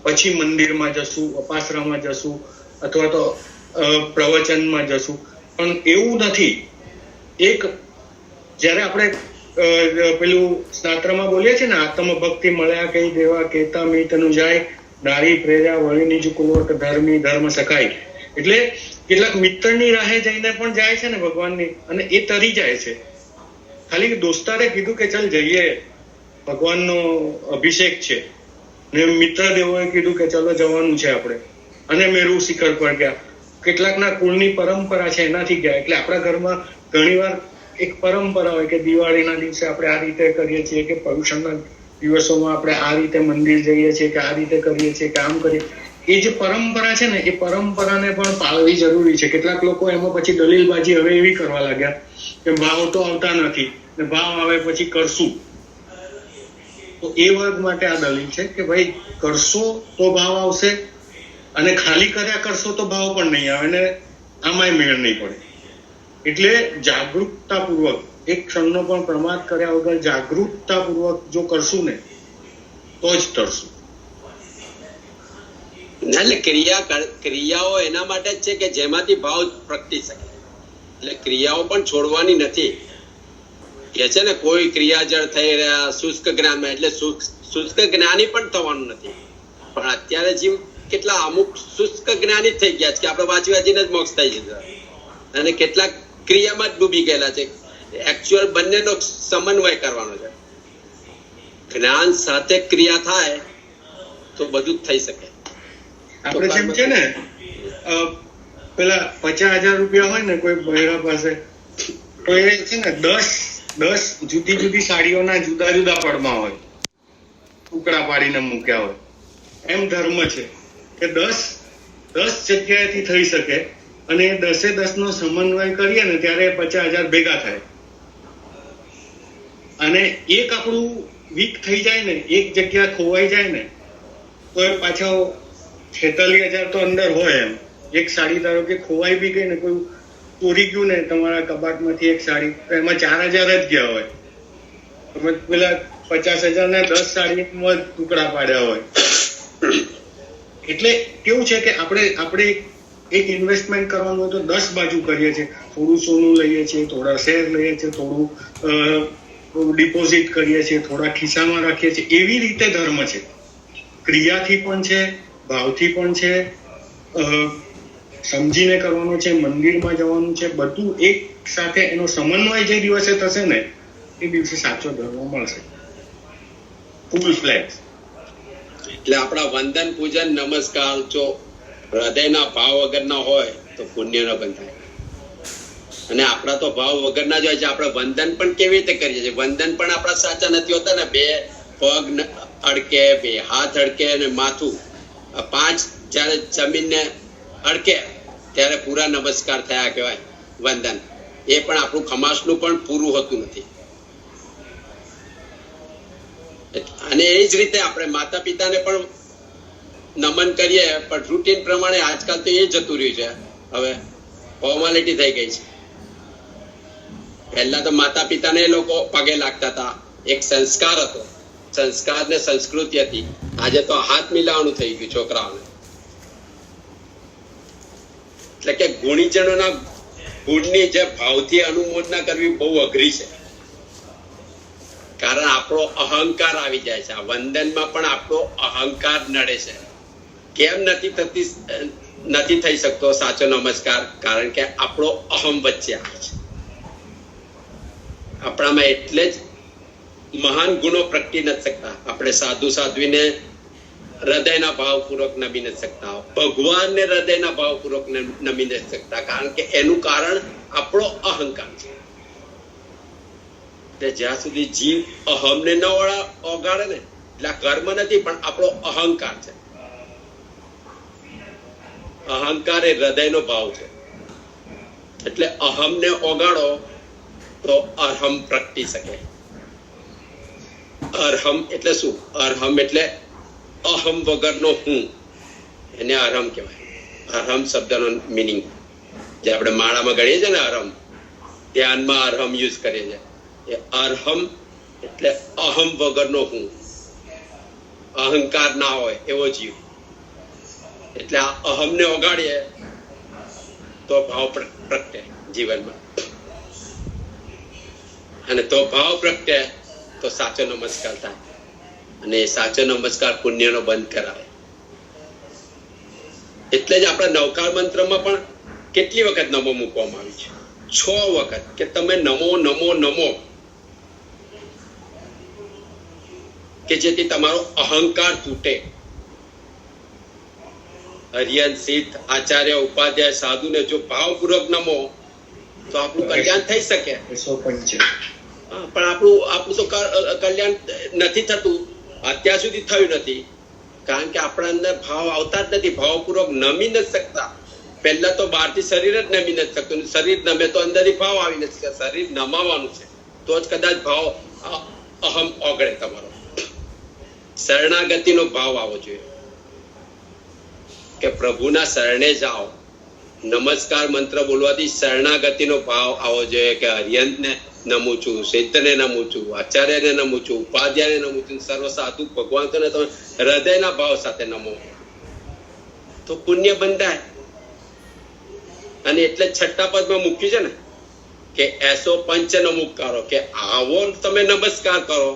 પછી મંદિરમાં જશું, અપાસરામાં જશું અથવા તો પ્રવચનમાં જશું. પણ એવું નથી. એક જ્યારે આપણે પેલું શાસ્ત્રમાં બોલીએ છીએ ને, આત્મભક્તિ મળ્યા કઈ દેવા કેતા મીતનું જાય, નારી પ્રેર્યા વળી નિજ કુલોટ ધર્મી ધર્મ સખાય. એટલે કેટલાક મિત્રની રાહે જઈને પણ જાય છે ને ભગવાનની, અને એ તરી જાય છે. ખાલી દોસ્તારે કીધું કે ચાલ જઈએ, ભગવાનનો અભિષેક છે, ને મિત્ર દેવોએ કીધું કે ચલો જવાનું છે આપણે, અને મેરુ શિખર પર ગયા. કેટલાકના કુળની પરંપરા છે એનાથી ગયા. એટલે આપણા ઘરમાં ઘણીવાર એક પરંપરા હોય કે દિવાળીના દિવસે આપણે આ રીતે કરીએ છીએ, કે પર્યુષણના દિવસોમાં આપણે આ રીતે મંદિર જઈએ છીએ, કે આ રીતે કરીએ છીએ, કે આમ કરીએ. એ જે પરંપરા છે ને, એ પરંપરાને પણ પાળવી જરૂરી છે. કેટલાક લોકો એમાં પછી દલીલબાજી હવે એવી કરવા લાગ્યા કે ભાવ તો આવતા નથી, ને ભાવ આવે પછી કરશું. તો એ વર્ગ માટે આ દલીલ છે કે ભાઈ કરશો તો ભાવ આવશે, અને ખાલી કર્યા કરશો તો ભાવ પણ નહીં આવે, ને આમાંય મેળ નહીં પડે. એટલે જાગૃતતાપૂર્વક, એક ક્ષણનો પણ પ્રમાદ કર્યા વગર જાગૃતતાપૂર્વક જો કરશું ને તો જ તરશું. એટલે ક્રિયાઓ એના માટે જ છે કે જેમાંથી ભાવ પ્રગટી શકે. એટલે ક્રિયાઓ પણ છોડવાની નથી. કે છે ને કોઈ ક્રિયાજળ થઈ રહ્યા શુષ્ક જ્ઞાનમાં, એટલે શુષ્ક જ્ઞાની પણ થવાનું નથી. પણ અત્યારે જીવ કેટલા અમુક શુષ્ક જ્ઞાની જ થઈ ગયા છે કે આપણે વાંચી વાંચીને જ મોક્ષ થાય છે, અને કેટલાક ક્રિયામાં જ ડૂબી ગયેલા છે. એકચ્યુઅલ બંનેનો સમન્વય કરવાનો છે. જ્ઞાન સાથે ક્રિયા થાય તો બધું જ થઈ શકે. આપણે જેમ છે ને પેલા 50,000 રૂપિયા હોય ને કોઈ બહેરા પાસે, તો એ છે ને 10 જુદી જુદી સાડીઓના જુદા જુદા પડમાં હોય, ટુકડા પાડીને મૂક્યા હોય. એમ ધર્મ છે કે 10 જગ્યાએથી થઈ શકે, અને એ 10 નો સમન્વય કરીએ ને ત્યારે 50,000 ભેગા થાય. અને એક આપણું વીક થઈ જાય ને, એક જગ્યા ખોવાઈ જાય ને, તો એ પાછો 46,000 તો અંદર હોય. એમ એક સાડી ધારો કે ખોવાઈ બી ગઈ ને, કોઈ ચોરી ગયું ને તમારા કબાટમાંથી એક સાડી, તો એમાં 4,000 જ ગયા હોય. તમે પેલા 50,000 ને 10 સાડીમાં ટુકડા પાડ્યા હોય. એટલે કેવું છે કે આપણે એક ઇન્વેસ્ટમેન્ટ કરવાનું હોય તો 10 બાજુ કરીએ છીએ. થોડું સોનું લઈએ છીએ, થોડા શેર લઈએ છીએ, થોડું ડિપોઝિટ કરીએ છીએ, થોડા ખિસ્સામાં રાખીએ છીએ. એવી રીતે ધર્મ છે. ક્રિયાથી પણ છે, ભાવથી પણ છે, સમજીને કરવાનું છે, મંદિરમાં જવાનું છે. બધું એક સાથે એનો સમન્વય જે દિવસે થશે ને, એ દિવસે સાચો ધર્મ મળશે, ફૂલ ફ્લેજ. એટલે આપણા વંદન, પૂજન, નમસ્કાર જો હૃદયના ભાવ વગરના હોય તો પુણ્યનો બંધ થાય. અને આપણા તો ભાવ વગરના જ હોય છે. આપણે વંદન પણ કેવી રીતે કરીએ છીએ? વંદન પણ આપણા સાચા નથી હોતા ને. 2 પગ અડકે, 2 હાથ અડકે અને માથું, 5 જ્યારે જમીનને અડકે ત્યારે પૂરા નમસ્કાર થયા કહેવાય વંદન. એ પણ આપણું ખમાસનું પણ પૂરું હોતું નથી. અને એ જ રીતે આપણે માતા પિતાને પણ નમન કરીએ, પણ રૂટીન પ્રમાણે આજકાલ તો એ જતું રહ્યું છે. હવે ફોર્માલિટી થઈ ગઈ છે. પહેલા તો માતા પિતાને લોકો પગે લાગતા હતા, એક સંસ્કાર હતો, સંસ્કાર ને સંસ્કૃતિ હતી. આજે તો હાથ મિલાવવાનું થઈ ગયું છોકરાઓને. એટલે કે ગુણીજનોના ગુણની જે ભાવથી અનુમોદના કરવી બહુ અઘરી છે. કારણ આપણો અહંકાર આવી જાય છે. આ વંદનમાં પણ આપણો અહંકાર નડે છે. કેમ નથી થઈ શકતો સાચો નમસ્કાર? કારણ કે આપણો અહમ વચ્ચે આવે છે. આપણામાં એટલે જ મહાન ગુણો પ્રગટી નથી શકતા. આપણે સાધુ સાધ્વીને હૃદયના ભાવપૂર્વક નમી નથી શકતા, ભગવાનને હૃદયના ભાવપૂર્વક નમી નથી શકતા. કારણ કે એનું કારણ આપણો અહંકાર છે. જ્યાં સુધી જીવ અહમને ન ઓગાળે ને, એટલે કર્મ નથી પણ આપણો અહંકાર છે. અહંકાર એ હૃદયનો ભાવ છે. એટલે અહમને ઓગાળો તો અર્હમ પ્રગટી શકે. અર્હમ એટલે શું? અર્હમ એટલે અહમ વગરનો હું, એને અર્હમ કહેવાય. અર્હમ શબ્દનો મિનિંગ જે આપણે માળામાં ગણીએ છીએ ને, અર્હમ, ધ્યાનમાં અર્હમ યુઝ કરીએ છીએ. એ અર્હમ એટલે અહમ વગરનો હું, અહંકાર ના હોય એવો જીવ. એટલે આ અહમને ઓગાડીએ તો ભાવ પ્રગટે જીવનમાં, અને તો ભાવ પ્રગટે તો સાચો નમસ્કાર થાય. અને એ સાચો નમસ્કાર પુણ્યનો બંધ કરાવે. એટલે જ આપણા નવકાર મંત્રમાં પણ કેટલી વખત નમો મૂકવામાં આવી છે? 6 વખત કે તમે નમો નમો નમો, કે જેથી તમારો અહંકાર તૂટે. હરિયન, સિદ્ધ, આચાર્ય, ઉપાધ્યાય, સાધુને જો ભાવપૂર્વક નમો તો આપણું કલ્યાણ થઈ શકે. પણ આપણું તો કલ્યાણ નથી થતું, અત્યાર સુધી થયું નથી. કારણ કે આપણા અંદર ભાવ આવતા જ નથી, ભાવપૂર્વક નમી નથી શકતા. પહેલા તો બહારથી શરીર જ નમી નથી શકતું. શરીર નમે તો અંદરથી ભાવ આવી નથી શકતા. શરીર નમાવાનું છે તો જ કદાચ ભાવ અહમ ઓગળે તમારો. શરણાગતિનો ભાવ આવવો જોઈએ કે પ્રભુના શરણે જાઓ. નમસ્કાર મંત્ર બોલવાથી શરણાગતિનો ભાવ આવવો જોઈએ કે હરિયંતને નમું છું, સિદ્ધને નમું છું, આચાર્યને નમું છું, ઉપાધ્યાયને નમું છું, સર્વ સાધુ ભગવાનને તમે હૃદયના ભાવ સાથે નમો તો પુણ્ય બંધાય. અને એટલે 6ઠા પદમાં મૂક્યું છે ને કે એસો પંચ નમુક કરો, કે આવો તમે નમસ્કાર કરો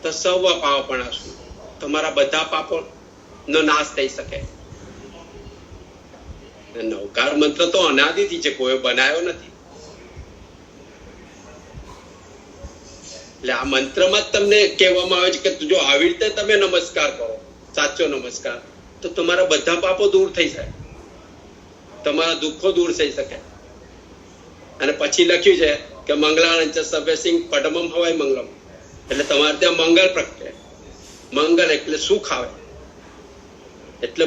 તો સૌ પાપ પણ આવશું, તમારા બધા પાપો નો નાશ થઈ શકે. નવકાર મંત્ર તો અનાદિથી છે, કોઈ બનાવ્યો નથી. એટલે આ મંત્રમાં જ તમને કહેવામાં આવે છે કે જો આવી રીતે તમે નમસ્કાર કરો, સાચો નમસ્કાર, તો તમારા બધા પાપો દૂર થઈ જાય, તમારા દુઃખો દૂર થઈ શકે. અને પછી લખ્યું છે કે મંગળાનંચ સભ્યસિંહ પડમમ હવાય મંગલમ, એટલે તમારે ત્યાં મંગળ પ્રગટે. મંગળ એટલે સુખ આવે. એટલે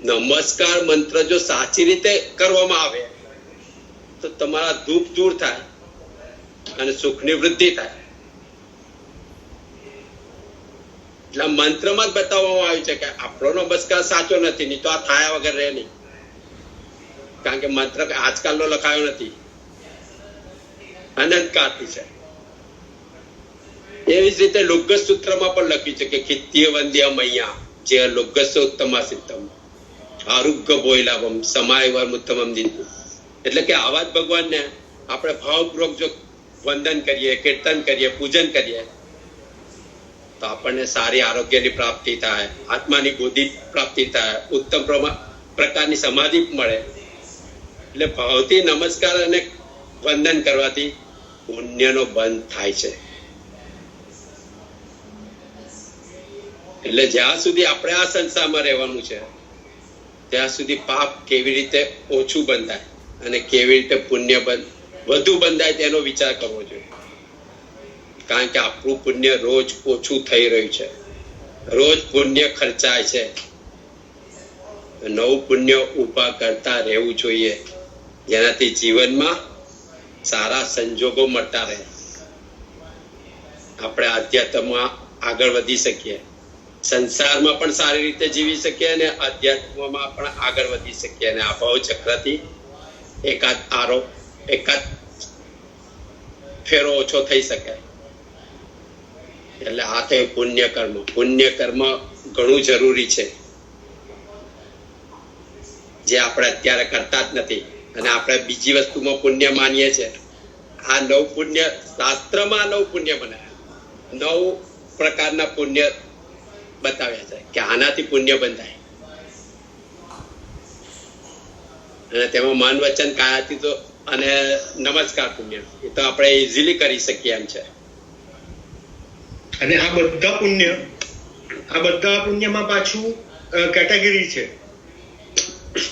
નમસ્કાર મંત્ર જો સાચી રીતે કરવામાં આવે તો તમારા દુઃખ દૂર થાય અને સુખની વૃદ્ધિ થાય. એટલે મંત્રમાં જ બતાવવામાં આવ્યું છે કે આપણો નમસ્કાર સાચો નથી, નહીં તો આ થાયા વગર રહે નહીં. કારણ કે મંત્ર આજકાલનો લખાયો નથી, અનંતકાળથી છે. એવી જ રીતે લુગ્ગસ સૂત્રમાં પણ લખ્યું છે કે ખિત્ય વંદ્ય મૈયા જે લુગ્ગસ ઉત્તમા સિદ્ધમ આરોગ્ય બોયલાવમ સમાય વર્મુત્તમમ દીધું. એટલે કે આવા જ ભગવાનને આપણે ભાવપૂર્વક જો વંદન કરીએ, કીર્તન કરીએ, પૂજન કરીએ તો આપણને સારી આરોગ્યની પ્રાપ્તિ થાય, આત્માની બુદ્ધિ પ્રાપ્તિ થાય, ઉત્તમ પ્રકારની સમાધિ મળે. એટલે ભાવથી નમસ્કાર અને વંદન કરવાથી પુણ્યનો બંધ થાય છે. એટલે જ્યાં સુધી આપણે આ સંસારમાં રહેવાનું છે ત્યાં સુધી પાપ કેવી રીતે ઓછું બંધાય અને કેવી રીતે પુણ્ય વધુ બંધાય તેનો વિચાર કરવો જોઈએ. કારણ કે આપણું પુણ્ય રોજ ઓછું થઈ રહ્યું છે, રોજ પુણ્ય ખર્ચાય છે. નવું પુણ્ય ઉભા કરતા રહેવું જોઈએ, જેનાથી જીવનમાં સારા સંજોગો મળતા રહે, આપણે આધ્યાત્મમાં આગળ વધી શકીએ, સંસારમાં પણ સારી રીતે જીવી શકીએ અને અધ્યાત્મમાં પણ આગળ વધી શકીએ અને આ ભાવ ચક્રથી એકાદ ફેરો ઓછો થઈ શકે. એટલે આ થયું પુણ્ય કર્મ. પુણ્ય કર્મ ઘણું જરૂરી છે, જે આપણે અત્યારે કરતા જ નથી અને આપણે બીજી વસ્તુમાં પુણ્ય માનીએ છીએ. આ નવ પુણ્ય શાસ્ત્રમાં નવ પુણ્ય બનાવ્યા, 9 પ્રકારના પુણ્ય બતાવ્યા છે કે આનાથી પુણ્ય બંધાય. અને તેમાં મન વચન કાયાથી તો અને નમસ્કાર પુણ્ય એ તો આપણે ઇઝીલી કરી શકીએ એમ છે. અને આ બધા પુણ્યમાં પાછું કેટેગરી છે.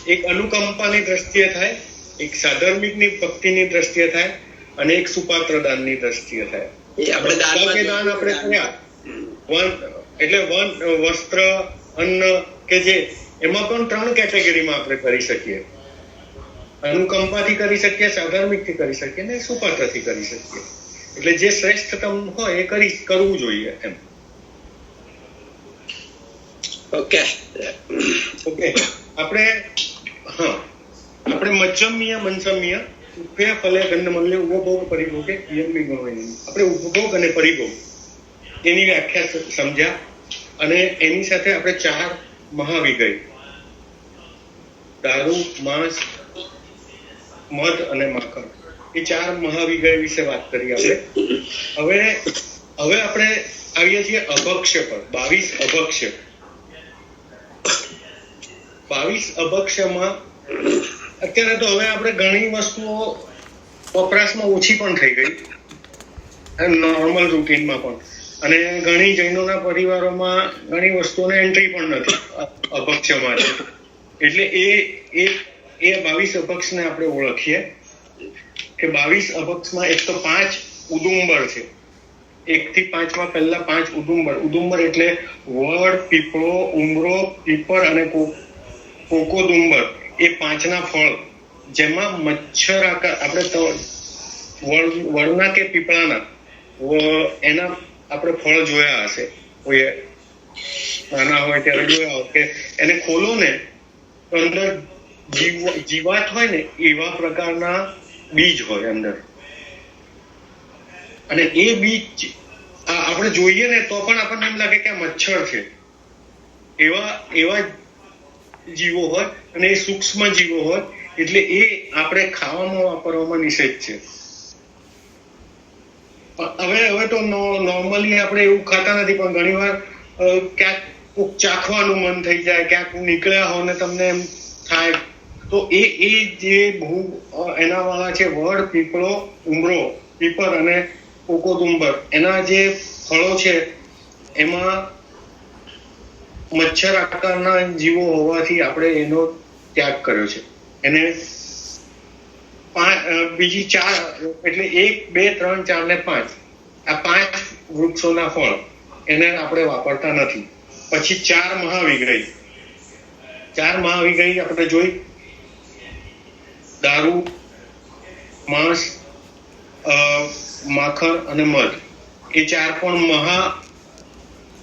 એક અનુકંપાની દ્રષ્ટિએ થાય, એક સાધર્મિકની ભક્તિની દ્રષ્ટિએ થાય અને એક સુપાત્ર દાનની દ્રષ્ટિએ થાય. એ આપણે દાન આપણે કર્યા એટલે વસ્ત્ર, અન્ન કે જે એમાં પણ 3 કેટેગરીમાં આપણે કરી શકીએ. અનુકંપાથી કરી શકીએ, સાધર્મિકથી કરી શકીએ ને સુપાત્રથી કરી શકીએ. એટલે જે શ્રેષ્ઠતમ હોય એ કરવું જોઈએ એમ. ઓકે આપણે મજ્જમ્ય મનસમ્ય ઉપે ફલે ગંધમલ્ય ઉપભોગ પરિભોગે યમ્મી ગણવાની. આપણે ઉપભોગ અને પરિભોગ એની વ્યાખ્યા સમજ્યા અને એની સાથે આપણે 4 મહાવિગય દારૂ, માંસ, મધ અને માખણ એ 4 મહાવિગય વિશે વાત કરી આપણે. હવે આપણે આવીએ છીએ અભક્ષ્ય પર. 22 અભક્ષ્ય. 22 અભક્ષ્યમાં અત્યારે તો હવે આપણે ઘણી વસ્તુઓ વપરાશમાં ઓછી પણ થઈ ગઈ, નોર્મલ રૂટીનમાં પણ. અને ઘણી જૈનોના પરિવારોમાં ઘણી વસ્તુઓને એન્ટ્રી પણ નથી અભક્ષ્યમાં. એટલે એ 22 અભક્ષને આપણે ઓળખીએ કે 22 અભક્ષમાં એક તો 5 ઉદુંબર છે. 1 થી 5માં પહેલા 5 ઉદુંબર. ઉદુંબર એટલે વડ, પીપળો, ઉમરો, પીપળ અને કોકોદુંબર. એ 5ના ફળ જેમાં મચ્છર આકાર આપણે તો વડના કે પીપળાના એના આપણે ફળ જોયા હશે, કોઈ નાના હોય ત્યારે જોયા હોય કે એને ખોલો ને તો અંદર જીવાત હોય ને એવા પ્રકારના બીજ હોય અંદર. અને એ બીજ આપણે જોઈએ ને તો પણ આપણને એમ લાગે કે આ મચ્છર છે. એવા જીવો હોય અને એ સૂક્ષ્મ જીવો હોય એટલે એ આપણે ખાવામાં વાપરવામાં નિષેધ છે. હવે તો નોર્મલી આપણે એવું ખાતા નથી, પણ ઘણી વાર ક્યાંક કોક ચાખવાનું મન થઈ જાય, ક્યાંક નીકળ્યા હો ને તમને એમ થાય, તો એ જે બહુ એના વાળા છે વડ, પીપળો, ઉમરો, પીપર અને કોકોડુંબર, એના જે ફળો છે એમાં મચ્છર આકારના જીવો હોવાથી આપણે એનો ત્યાગ કર્યો છે. એને બીજી 4 એટલે 1, 2, 3, 4 ને 5 આ 5 વૃક્ષોના ફળ એને આપણે વાપરતા નથી. પછી 4 મહાવિગ્રહી, 4 મહાવિગ્રહી આપણે જોઈ, દારૂ, માંસ, માખણ અને મધ, એ 4 પણ મહા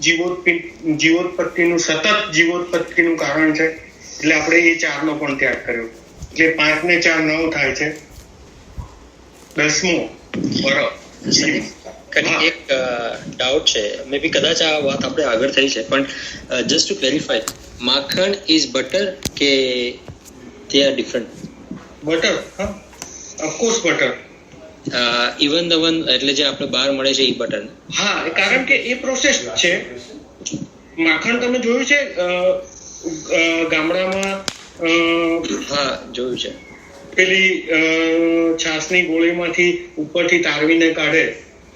જીવોત્પત્તિનું સતત જીવોત્પત્તિનું કારણ છે. એટલે આપણે એ 4નો પણ ત્યાગ કર્યો. એટલે 5 ને 4 9 થાય છે. 10મો બરફ. એક ડાઉટ છે, મે બી કદાચ આ વાત આપણે આગળ થઈ છે, પણ જસ્ટ ટુ ક્લેરિફાય, માખણ ઇઝ બટર કે they are different? બટર, હા, of course butter. Even the one એટલે જે આપણે બહાર મળે છે એ બટર? હા, કારણ કે એ પ્રોસેસ છે. માખણ તમે જોયું છે ગામડામાં? હા, જોયું છે. પેલી છાસની ગોળીમાંથી ઉપરથી તારવીને કાઢે,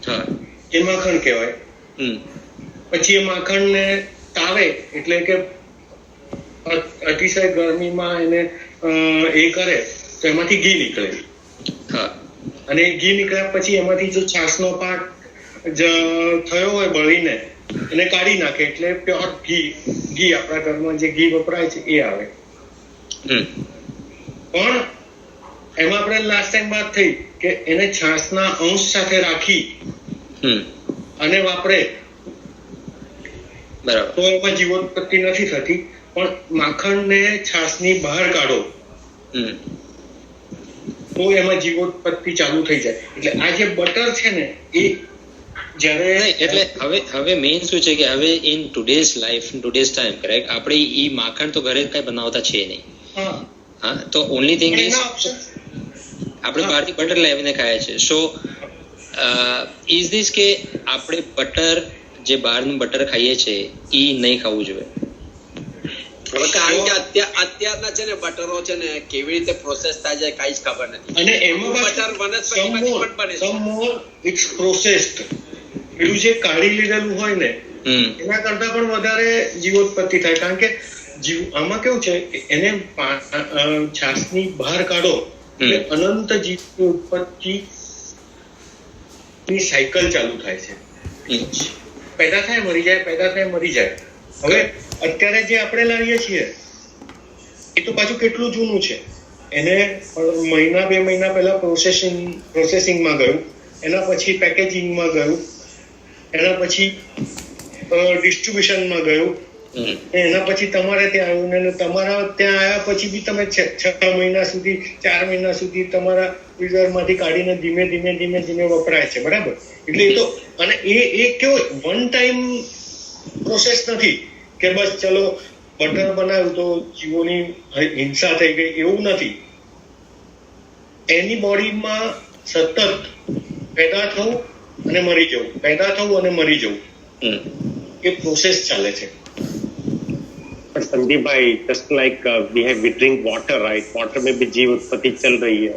હા, એ માખણ કહેવાય. પછી એ માખણને તાવે એટલે કે અતિશય ગરમીમાં એને એ કરે તો એમાંથી ઘી નીકળે. હા, અને ઘી નીકળ્યા પછી એમાંથી જે છાસનો પાક થયો હોય બળીને એને કાઢી નાખે એટલે પ્યોર ઘી આપણા ઘરમાં જે ઘી વપરાય છે એ આવે. પણ એમાં આપણે લાસ્ટ ટાઈમ વાત થઈ કે એને છાસના અંશ સાથે રાખી અને વાપરે બરાબર, તો એમાં જીવોત્પત્તિ નથી થતી. પણ માખણને છાસની બહાર કાઢો તો એમાં જીવોત્પત્તિ ચાલુ થઈ જાય. એટલે આ જે બટર છે ને એ જ્યારે એટલે હવે મેઇન શું છે કે હવે in today's life, in today's time, correct, આપણે ઈ માખણ તો ઘરે કઈ બનાવતા છે નહીં. હા, તો ઓનલી થિંગ ઇઝ આપણે બહારથી બટર લાવીને ખાય છે. સો ઇઝ ધીસ કે આપણે બટર જે બહારનું બટર ખાઈએ છીએ ઈ નહીં ખાવું જોઈએ? કારણ કે અત્યારના છે ને બટરો છે ને કેવી રીતે પ્રોસેસ થાય છે કઈ જ ખબર નથી. અને એમાં બટર વનસ્પતિમાંથી પણ બને છે. It's processed. પેલું જે કાઢી લીધેલું હોય ને એના કરતા પણ વધારે જીવોત્પત્તિ થાય. કારણ કે આમાં કેવું છે એને છાસની બહાર કાઢો એટલે અનંત જીવની ઉત્પત્તિ ની સાયકલ ચાલુ થાય છે. પેદા થાય મરી જાય, પેદા થાય મરી જાય. હવે અત્યારે જે આપણે લાવીએ છીએ એ તો પાછું કેટલું જૂનું છે. એને 1-2 મહિના પહેલા પ્રોસેસિંગમાં ગયું, એના પછી પેકેજિંગમાં ગયું, એના પછી ડિસ્ટ્રીબ્યુશનમાં ગયું, એના પછી તમારે ત્યાં આવ્યું, અને તમારા ત્યાં આવ્યા પછી બી તમે 6 મહિના સુધી 4 મહિના સુધી તમારા ફ્રીઝરમાંથી કાઢીને ધીમે ધીમે વપરાય છે. બરાબર? એટલે એ તો, અને એ કેવો વન ટાઈમ પ્રોસેસ નથી કે બસ ચલો બટર બનાવ્યું તો જીવોની હિંસા થઈ ગઈ, એવું નથી. એની બોડીમાં સતત પેદા થવું અને મરી જવું, પેદા થવું અને મરી જવું, એ પ્રોસેસ ચાલે છે. But Sandeep bhai, just like we drink water, right? Water में भी जीव उत्पत्ति चल रही है.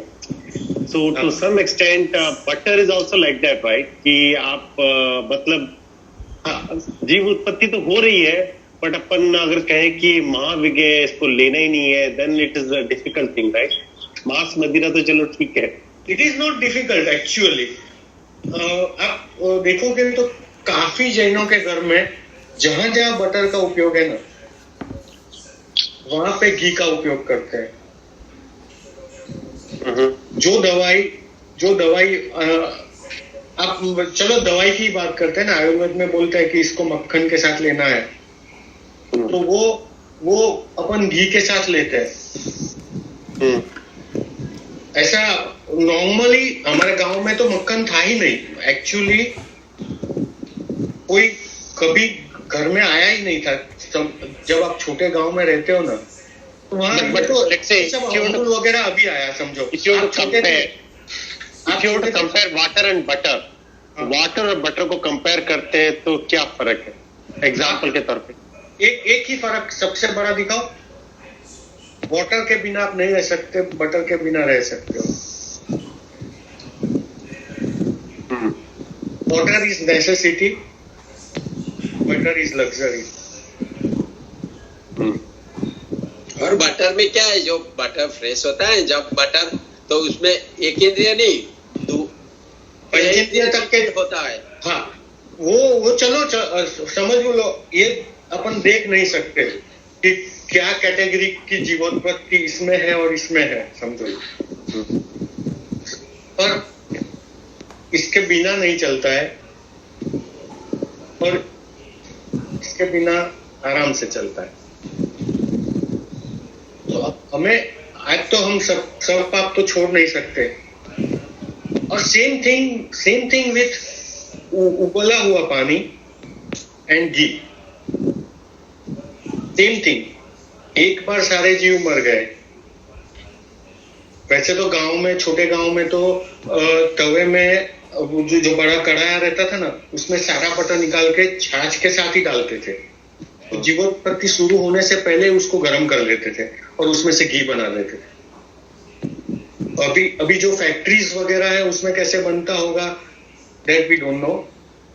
So to some extent, butter is also like that, right? कि आप मतलब जीव उत्पत्ति तो हो रही है, बट अपन अगर कहें कि महाविज्ञ इसको लेना ही नहीं है, then it is a difficult thing, right? मांस मदिरा तो चलो ठीक है. It is not difficult actually. आप देखोगे तो काफी जैनों के घर में जहां जहां बटर का उपयोग है ना, वहां पे घी का उपयोग करते हैं. जो दवाई आप चलो दवाई की बात करते हैं ना, आयुर्वेद में बोलते हैं कि इसको मक्खन के साथ लेना है, तो वो अपन घी के साथ लेते हैं. ऐसा नॉर्मली हमारे गांव में तो मक्खन था ही नहीं एक्चुअली. कोई कभी घर में आया ही नहीं था. जब आप छोटे गांव में रहते हो ना, तो वहाँ अमूल वगैरह अभी आया समझो. If you were to compare water and butter, water और बटर को कंपेयर करते हैं तो क्या फर्क है? एग्जाम्पल के तौर पे एक ही फर्क सबसे बड़ा दिखाओ, वाटर के बिना आप नहीं रह सकते, बटर के बिना रह सकते हो। Water is necessity, butter is luxury. और बटर में क्या है, जो बटर फ्रेश होता है, जब बटर तो उसमें एक इंद्रिय नहीं, पंचेंद्रिय तक के होता है। हाँ, वो चलो समझ लो, ये अपन देख नहीं सकते कि क्या कैटेगरी की जीवोत्पत्ति इसमें है और इसमें है, समझो। पर इसके बिना नहीं चलता है, और इसके बिना आराम से चलता है। तो हमें आज तो हम सब पाप तो छोड़ नहीं सकते। और सेम थिंग विथ उबला हुआ पानी एंड घी, सेम थिंग। एक बार सारे जीव मर गए। वैसे तो गांव में, छोटे गांव में तो तवे में जो बड़ा कढ़ाया रहता था ना, उसमें सारा बटर निकाल के छाछ के साथ ही डालते थे। तो जीवोत्पत्ति शुरू होने से पहले उसको गर्म कर लेते थे और उसमें से घी बना लेते थे। अभी जो फैक्ट्रीज वगैरह है उसमें कैसे बनता होगा, दैट वी डोंट नो।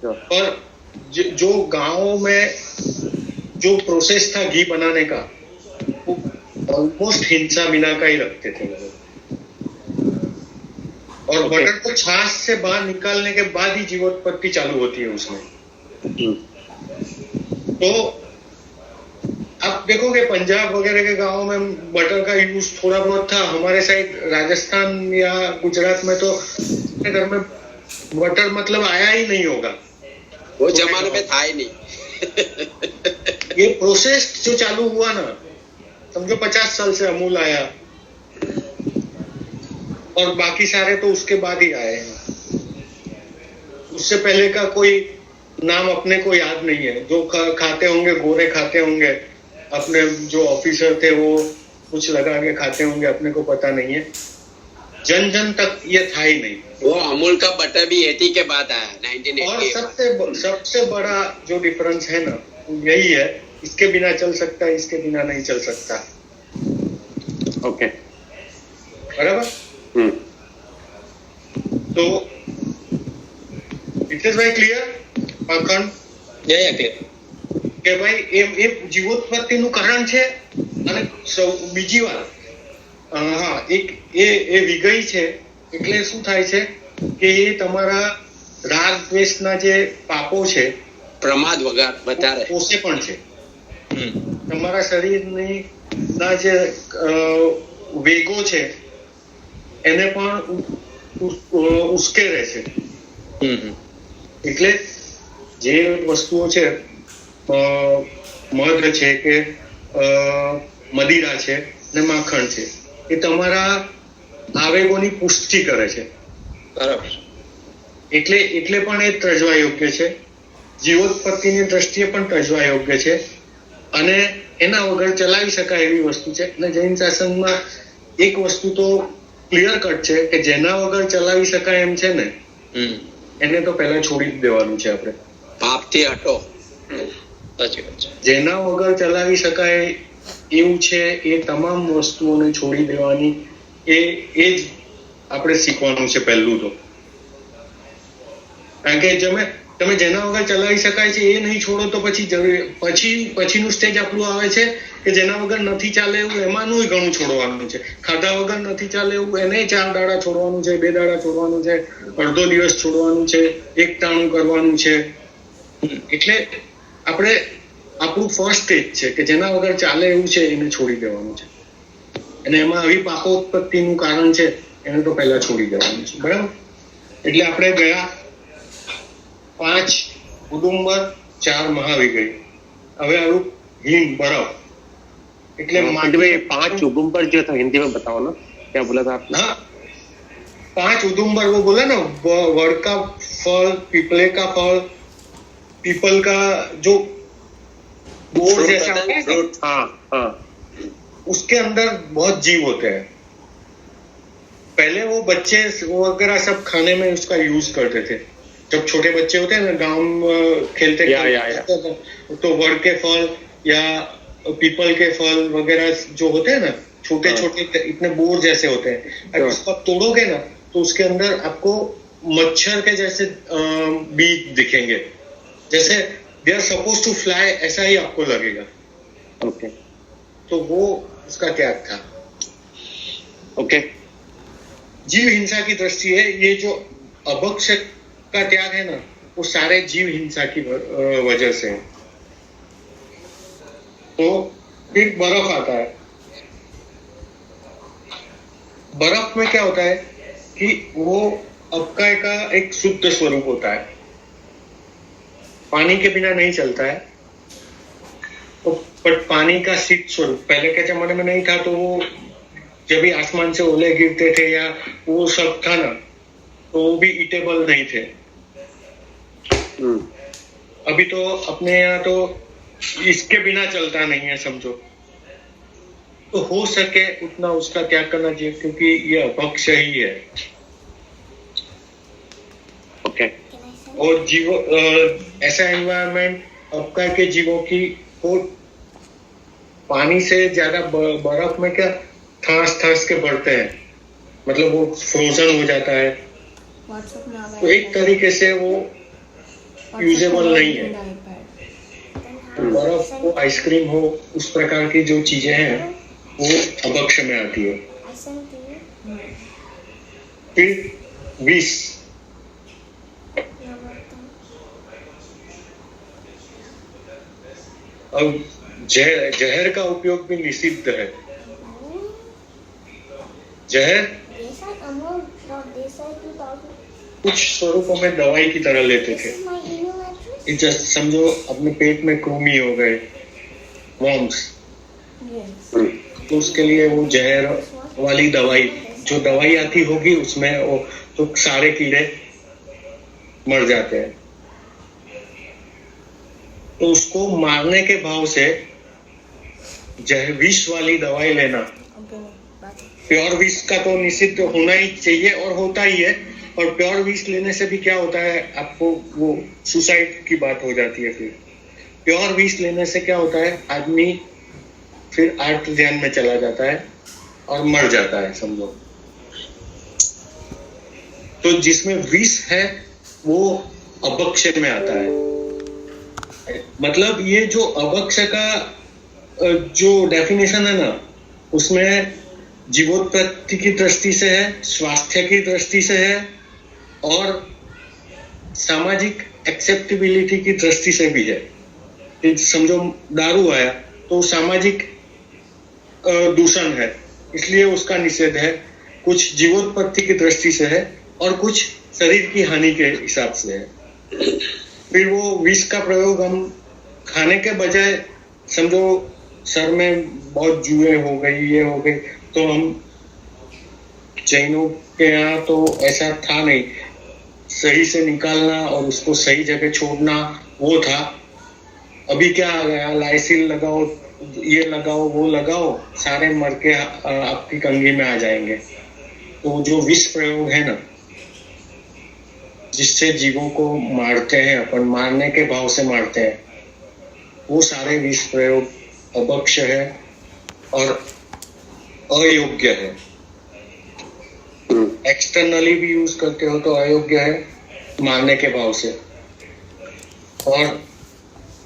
पर जो गांव में जो प्रोसेस था घी बनाने का, वो ऑलमोस्ट हिंसा बिना का ही रखते थे लोग। और बटर को छाछ से बाहर निकालने के बाद ही जीवोत्पत्ति चालू होती है उसमें। तो आप देखोगे पंजाब वगैरह के गांवों में बटर का यूज थोड़ा बहुत था। हमारे साइड राजस्थान या गुजरात में तो घर में बटर मतलब आया ही नहीं होगा, वो जमाने में था ही नहीं। ये प्रोसेस जो चालू हुआ ना, समझो 50 साल से अमूल आया, और बाकी सारे तो उसके बाद ही आए हैं। उससे पहले का कोई नाम अपने को याद नहीं है। जो खाते होंगे, गोरे खाते होंगे, अपने जो ऑफिसर थे वो कुछ लगा के खाते होंगे, अपने को पता नहीं है। जन जन तक ये था ही नहीं। वो अमूल का बटर भी 80 के बाद आया, 1980। और सबसे बड़ा जो डिफरेंस है ना, यही है, इसके बिना चल सकता है, इसके बिना नहीं चल सकता। ओके, बराबर। તો ઇટ ઇઝ વેરી ક્લિયર પાખંડ ક્લિયર કે ભાઈ એ જીવોત્પત્તિનું કારણ છે. અને બીજી વાત, હા, એક એ વિગઈ છે એટલે શું થાય છે કે એ તમારા રાગ દ્વેષના જે પાપો છે, પ્રમાદ વગર વધારે પોષે પણ છે. તમારા શરીરની ના જે વેગો છે એને પણ ઉશ્કેરે છે. એટલે જે વસ્તુઓ છે, મધ છે કે મદિરા છે ને માખણ છે, એ તમારા આવેગોની પુષ્ટિ કરે છે. બરાબર. એટલે પણ એ ત્રજવા યોગ્ય છે. જીવોત્પત્તિની દ્રષ્ટિએ પણ ત્રજવા યોગ્ય છે અને એના વગર ચલાવી શકાય એવી વસ્તુ છે. અને જૈન શાસનમાં એક વસ્તુ તો ક્લિયર કટ છે કે જેના વગર ચલાવી શકાય એમ છે ને, એને તો પહેલા છોડી જ દેવાનું છે. આપણે પાપથી હટો. જેના વગર ચલાવી શકાય એવું છે એ તમામ વસ્તુઓને છોડી દેવાની, એ જ આપણે શીખવાનું છે પહેલું તો. કારણ કે તમે જેના વગર ચલાવી શકાય છે એ નહીં છોડો તો પછીનું સ્ટેજ આપણું આવે છે કે જેના વગર નથી ચાલે એવું, એમાંનું ઘણું છોડવાનું છે. ખાધા વગર નથી ચાલે એવું, એને 4 દાડા છોડવાનું છે, 2 દાડા છોડવાનું છે, અડધો દિવસ છોડવાનું છે, 1 ટાણું કરવાનું છે. એટલે આપણે આપણું ફર્સ્ટ સ્ટેજ છે કે જેના વગર ચાલે એવું છે એને છોડી દેવાનું છે. અને એમાં આવી પાપોત્પત્તિનું કારણ છે એને તો પહેલા છોડી દેવાનું છે. બરાબર. એટલે આપણે ગયા 5 ઉદુંબર, 4 મહાવિગય. હવે આવું હિમ બરફ. એટલે भाई 5 उदुम्बर जो था हिंदी में बताओ ना, क्या बोला था आपने? हाँ, 5 उदुम्बर वो बोला ना, वड़ का फल, पीपले का फल, पीपल का जो बोर्ड जैसा होता है, हाँ, उसके अंदर बहुत जीव होते हैं. पहले वो बच्चे वगैरह सब खाने में उसका यूज करते थे. जब छोटे बच्चे होते हैं ना, गांव खेलते तो वड़ के फल या पीपल के फल वगैरह जो होते हैं ना, छोटे छोटे इतने बोर जैसे होते हैं, अगर उसको आप तोड़ोगे ना तो उसके अंदर आपको मच्छर के जैसे बीज दिखेंगे, जैसे they are suppose to fly, ऐसा ही आपको लगेगा। ओके तो वो उसका त्याग था। ओके जीव हिंसा की दृष्टि है, ये जो अभक्ष का त्याग है ना, वो सारे जीव हिंसा की वजह से है। तो फिर बर्फ आता है। बर्फ में क्या होता है कि वो अबकाय का एक शुद्ध स्वरूप होता है, पानी के बिना नहीं चलता है। तो पर पानी का शीत स्वरूप पहले के जमाने में नहीं था, तो वो जब भी आसमान से ओले गिरते थे या वो सब था ना, तो वो भी ईटेबल नहीं थे। अभी तो अपने यहाँ तो इसके बिना चलता नहीं है, समझो। तो हो सके उतना उसका त्याग करना चाहिए, क्योंकि ये अभक्ष ही है। ओके और जीवों ऐसा एनवायरनमेंट अबकाय के जीवों की को पानी से ज्यादा बर्फ में क्या ठास के बढ़ते हैं, मतलब वो फ्रोजन हो जाता है, तो एक तरीके से वो यूजेबल नहीं है। तो बर्फ हो, आइसक्रीम हो, उस प्रकार की जो चीजें हैं वो अभक्ष में आती है। फिर विष, अब जहर का उपयोग भी निषिद्ध है। जहर कुछ स्वरूपों में दवाई की तरह लेते थे। जस्ट समझो अपने पेट में कृमि हो गए, वर्म्स, तो उसके लिए वो जहर वाली दवाई, जो दवाई आती होगी उसमें वो तो सारे कीड़े मर जाते हैं। तो उसको मारने के भाव से जहर विष वाली दवाई लेना, प्योर विष का तो निषिद्ध होना ही चाहिए और होता ही है। और प्योर विष लेने से भी क्या होता है, आपको वो सुसाइड की बात हो जाती है। फिर प्योर विष लेने से क्या होता है, आदमी फिर आर्ट ध्यान में चला जाता है और मर जाता है, समझो। तो जिसमें विष है वो अभक्ष में आता है। मतलब ये जो अभक्ष का जो डेफिनेशन है ना, उसमें जीवोत्पत्ति की दृष्टि से है, स्वास्थ्य की दृष्टि से है और सामाजिक एक्सेप्टेबिलिटी की दृष्टि से भी है। समझो दारू आया तो सामाजिक दूषण है, इसलिए उसका निषेध है। कुछ जीवोत्पत्ति की दृष्टि से है और कुछ शरीर की हानि के हिसाब से है। फिर वो विष का प्रयोग हम खाने के बजाय, समझो सर में बहुत जुए हो गई, ये हो गई, तो हम जैनों के यहाँ तो ऐसा था नहीं, सही से निकालना और उसको सही जगह छोड़ना वो था। अभी क्या आ गया, लाइसिल लगाओ, ये लगाओ, वो लगाओ, सारे मर के आपकी कंघी में आ जाएंगे। तो जो विष प्रयोग है ना, जिससे जीवों को मारते हैं, अपन मारने के भाव से मारते हैं, वो सारे विष प्रयोग अभक्ष है और अयोग्य है। एक्सटर्नली भी यूज करते हो तो अयोग्य है मारने के भाव से, और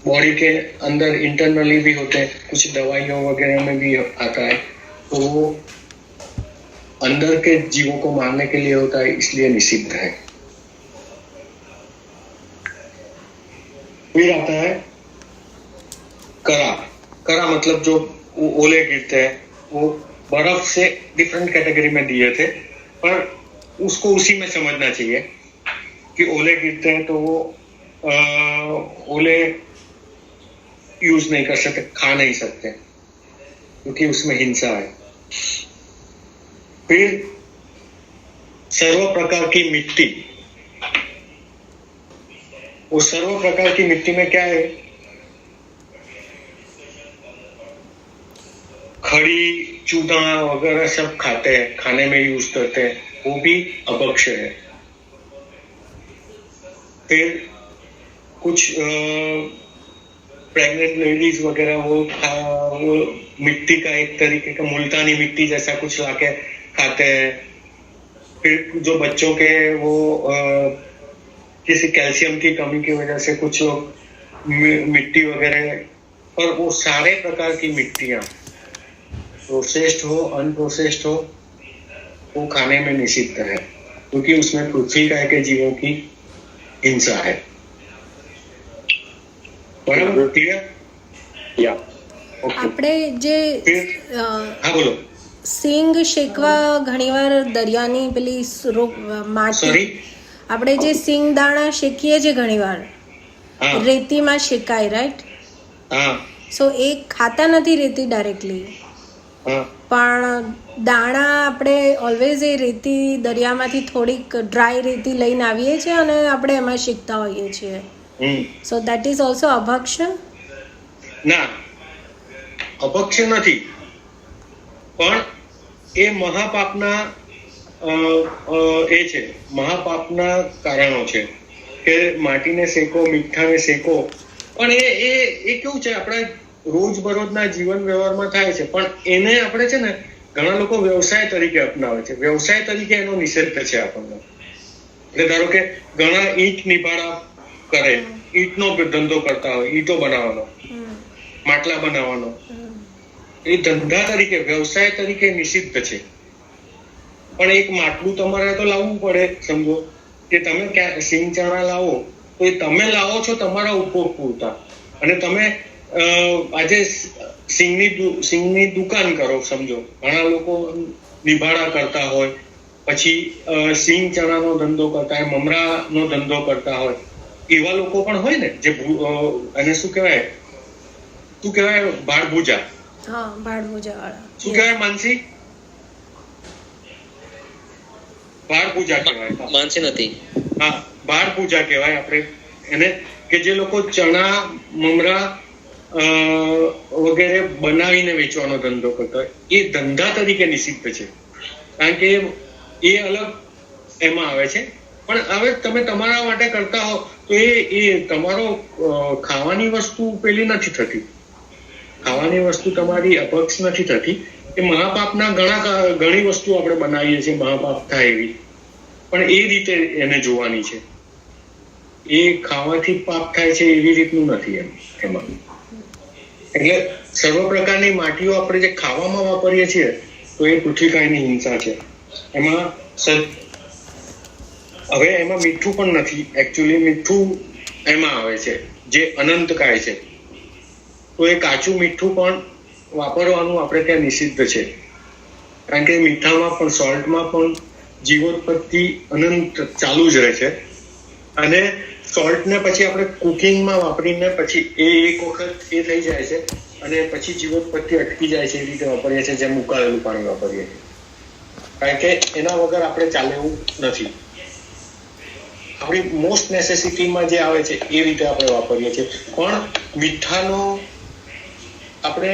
बॉडी के अंदर इंटरनली भी होते हैं, कुछ दवाइयों वगैरह में भी आता है, तो वो अंदर के जीवों को मारने के लिए होता है, इसलिए निषिद्ध है। फिर आता है करा। करा मतलब जो ओले गिरते हैं, वो बर्फ से डिफरेंट कैटेगरी में दिए थे, पर उसको उसी में समझना चाहिए कि ओले गिरते हैं तो वो ओले यूज नहीं कर सकते, खा नहीं सकते, क्योंकि उसमें हिंसा है। फिर सर्व प्रकार की मिट्टी, वो सर्व प्रकार की मिट्टी में क्या है, खड़ी, चूना वगैरह सब खाते हैं, खाने में यूज करते हैं, वो भी अभक्ष है। फिर कुछ प्रेग्नेंट लेडीज वगैरह वो मिट्टी का एक तरीके का मुल्तानी मिट्टी जैसा कुछ लाके खाते हैं। फिर जो बच्चों के वो किसी कैल्शियम की कमी की वजह से कुछ लोग मिट्टी वगैरह, पर वो सारे प्रकार की मिट्टियां प्रोसेस्ड हो अनप्रोसेस्ड हो वो खाने में निषिद्ध है, क्योंकि उसमें पृथ्वी काय के जीवों की हिंसा है। बराबर, क्लियर? या આપણે જે હા બોલો. સિંગ શેકવા ઘણીવાર દરિયાની પેલી માટી, સોરી, આપણે જે સિંગ દાણા શેકીએ છીએ ઘણીવાર હા રેતીમાં શેકાય, રાઈટ? હા સો એ ખાતા નથી રેતી ડાયરેક્ટલી, હા પણ દાણા આપણે ઓલવેઝ એ રેતી દરિયામાંથી થોડીક ડ્રાય રેતી લઈને આવીએ છીએ અને આપણે એમાં શેકતા હોઈએ છીએ. સો દેટ ઇઝ ઓલ્સો અભક્ષ્ય? ના, અભક્ષ્ય નથી, પણ એ મહાપાપના એ છે, મહાપાપના કારણો છે કે માટીને શેકો, મીઠાને શેકો. પણ એ કેવું છે, આપણા રોજબરોજના જીવન વ્યવહારમાં થાય છે, પણ એને આપણે છે ને ઘણા લોકો વ્યવસાય તરીકે અપનાવે છે. વ્યવસાય તરીકે એનો નિષેધ છે આપણને. એટલે ધારો કે ઘણા ઈંટ નિભાડા કરે, ઈંટનો ધંધો કરતા હોય, ઈંટો બનાવવાનો, માટલા બનાવવાનો, એ ધંધા તરીકે વ્યવસાય તરીકે નિષિદ્ધ છે. પણ એક માટલું તમારે તો લાવવું પડે. સમજો કે તમે સિંગ ચણા લાવો તો એ તમે લાવો છો તમારા ઉપયોગ પૂરતા, અને તમે આજે સિંગની દુકાન કરો. સમજો ઘણા લોકો નિભાડા કરતા હોય, પછી સિંગ ચણાનો ધંધો કરતા હોય, મમરાનો ધંધો કરતા હોય, એવા લોકો પણ હોય ને જે એને શું કહેવાય ભાડભૂજા. હા, ભાડભૂજા વાળા. શું કહેવાય માનસી? ભાડભૂજા કહેવાય. માનસી નથી. હા, ભાડભૂજા કહેવાય આપણે એને, કે જે લોકો ચણા મમરા વગેરે બનાવીને વેચવાનો ધંધો કરતા હોય, એ ધંધા તરીકે નિષિદ્ધ છે, કારણ કે એ અલગ એમાં આવે છે. પણ હવે તમે તમારા માટે કરતા હો તો એ તમારો ખાવાની વસ્તુ પેલી નથી થતી, ખાવાની વસ્તુ તમારી અપક્ષ નથી થતી. એ મહાપાપના ઘણી વસ્તુ આપણે બનાવીએ છીએ મહાપાપ થાય એવી, પણ એ રીતે એને જોવાની છે. એ ખાવાથી પાપ થાય છે એવી રીતનું નથી એમાં. એટલે સર્વ પ્રકારની માટીઓ આપણે જે ખાવામાં વાપરીએ છીએ તો એ પૃથ્વીકાયની હિંસા છે. એમાં હવે એમાં મીઠું પણ નથી. એકચ્યુઅલી મીઠું એમાં આવે છે જે અનંતકાય છે, તો એ કાચું મીઠું પણ વાપરવાનું આપણે ત્યાં નિષિદ્ધ છે, કારણ કે મીઠામાં પણ સોલ્ટમાં પણ જીવોત્પત્તિ અનંત ચાલુ જ રહે છે. અને સોલ્ટને પછી આપણે કુકિંગમાં વાપરીને પછી એ એક વખત એ થઈ જાય છે અને પછી જીવોત્પત્તિ અટકી જાય છે. એ રીતે વાપરીએ છીએ, જેમ ઉકાળેલું પાણી વાપરીએ છીએ, કારણ કે એના વગર આપણે ચાલે એવું નથી. આપણી મોસ્ટ નેસેસિટીમાં જે આવે છે એ રીતે આપણે વાપરીએ છીએ. પણ મીઠાનો આપણે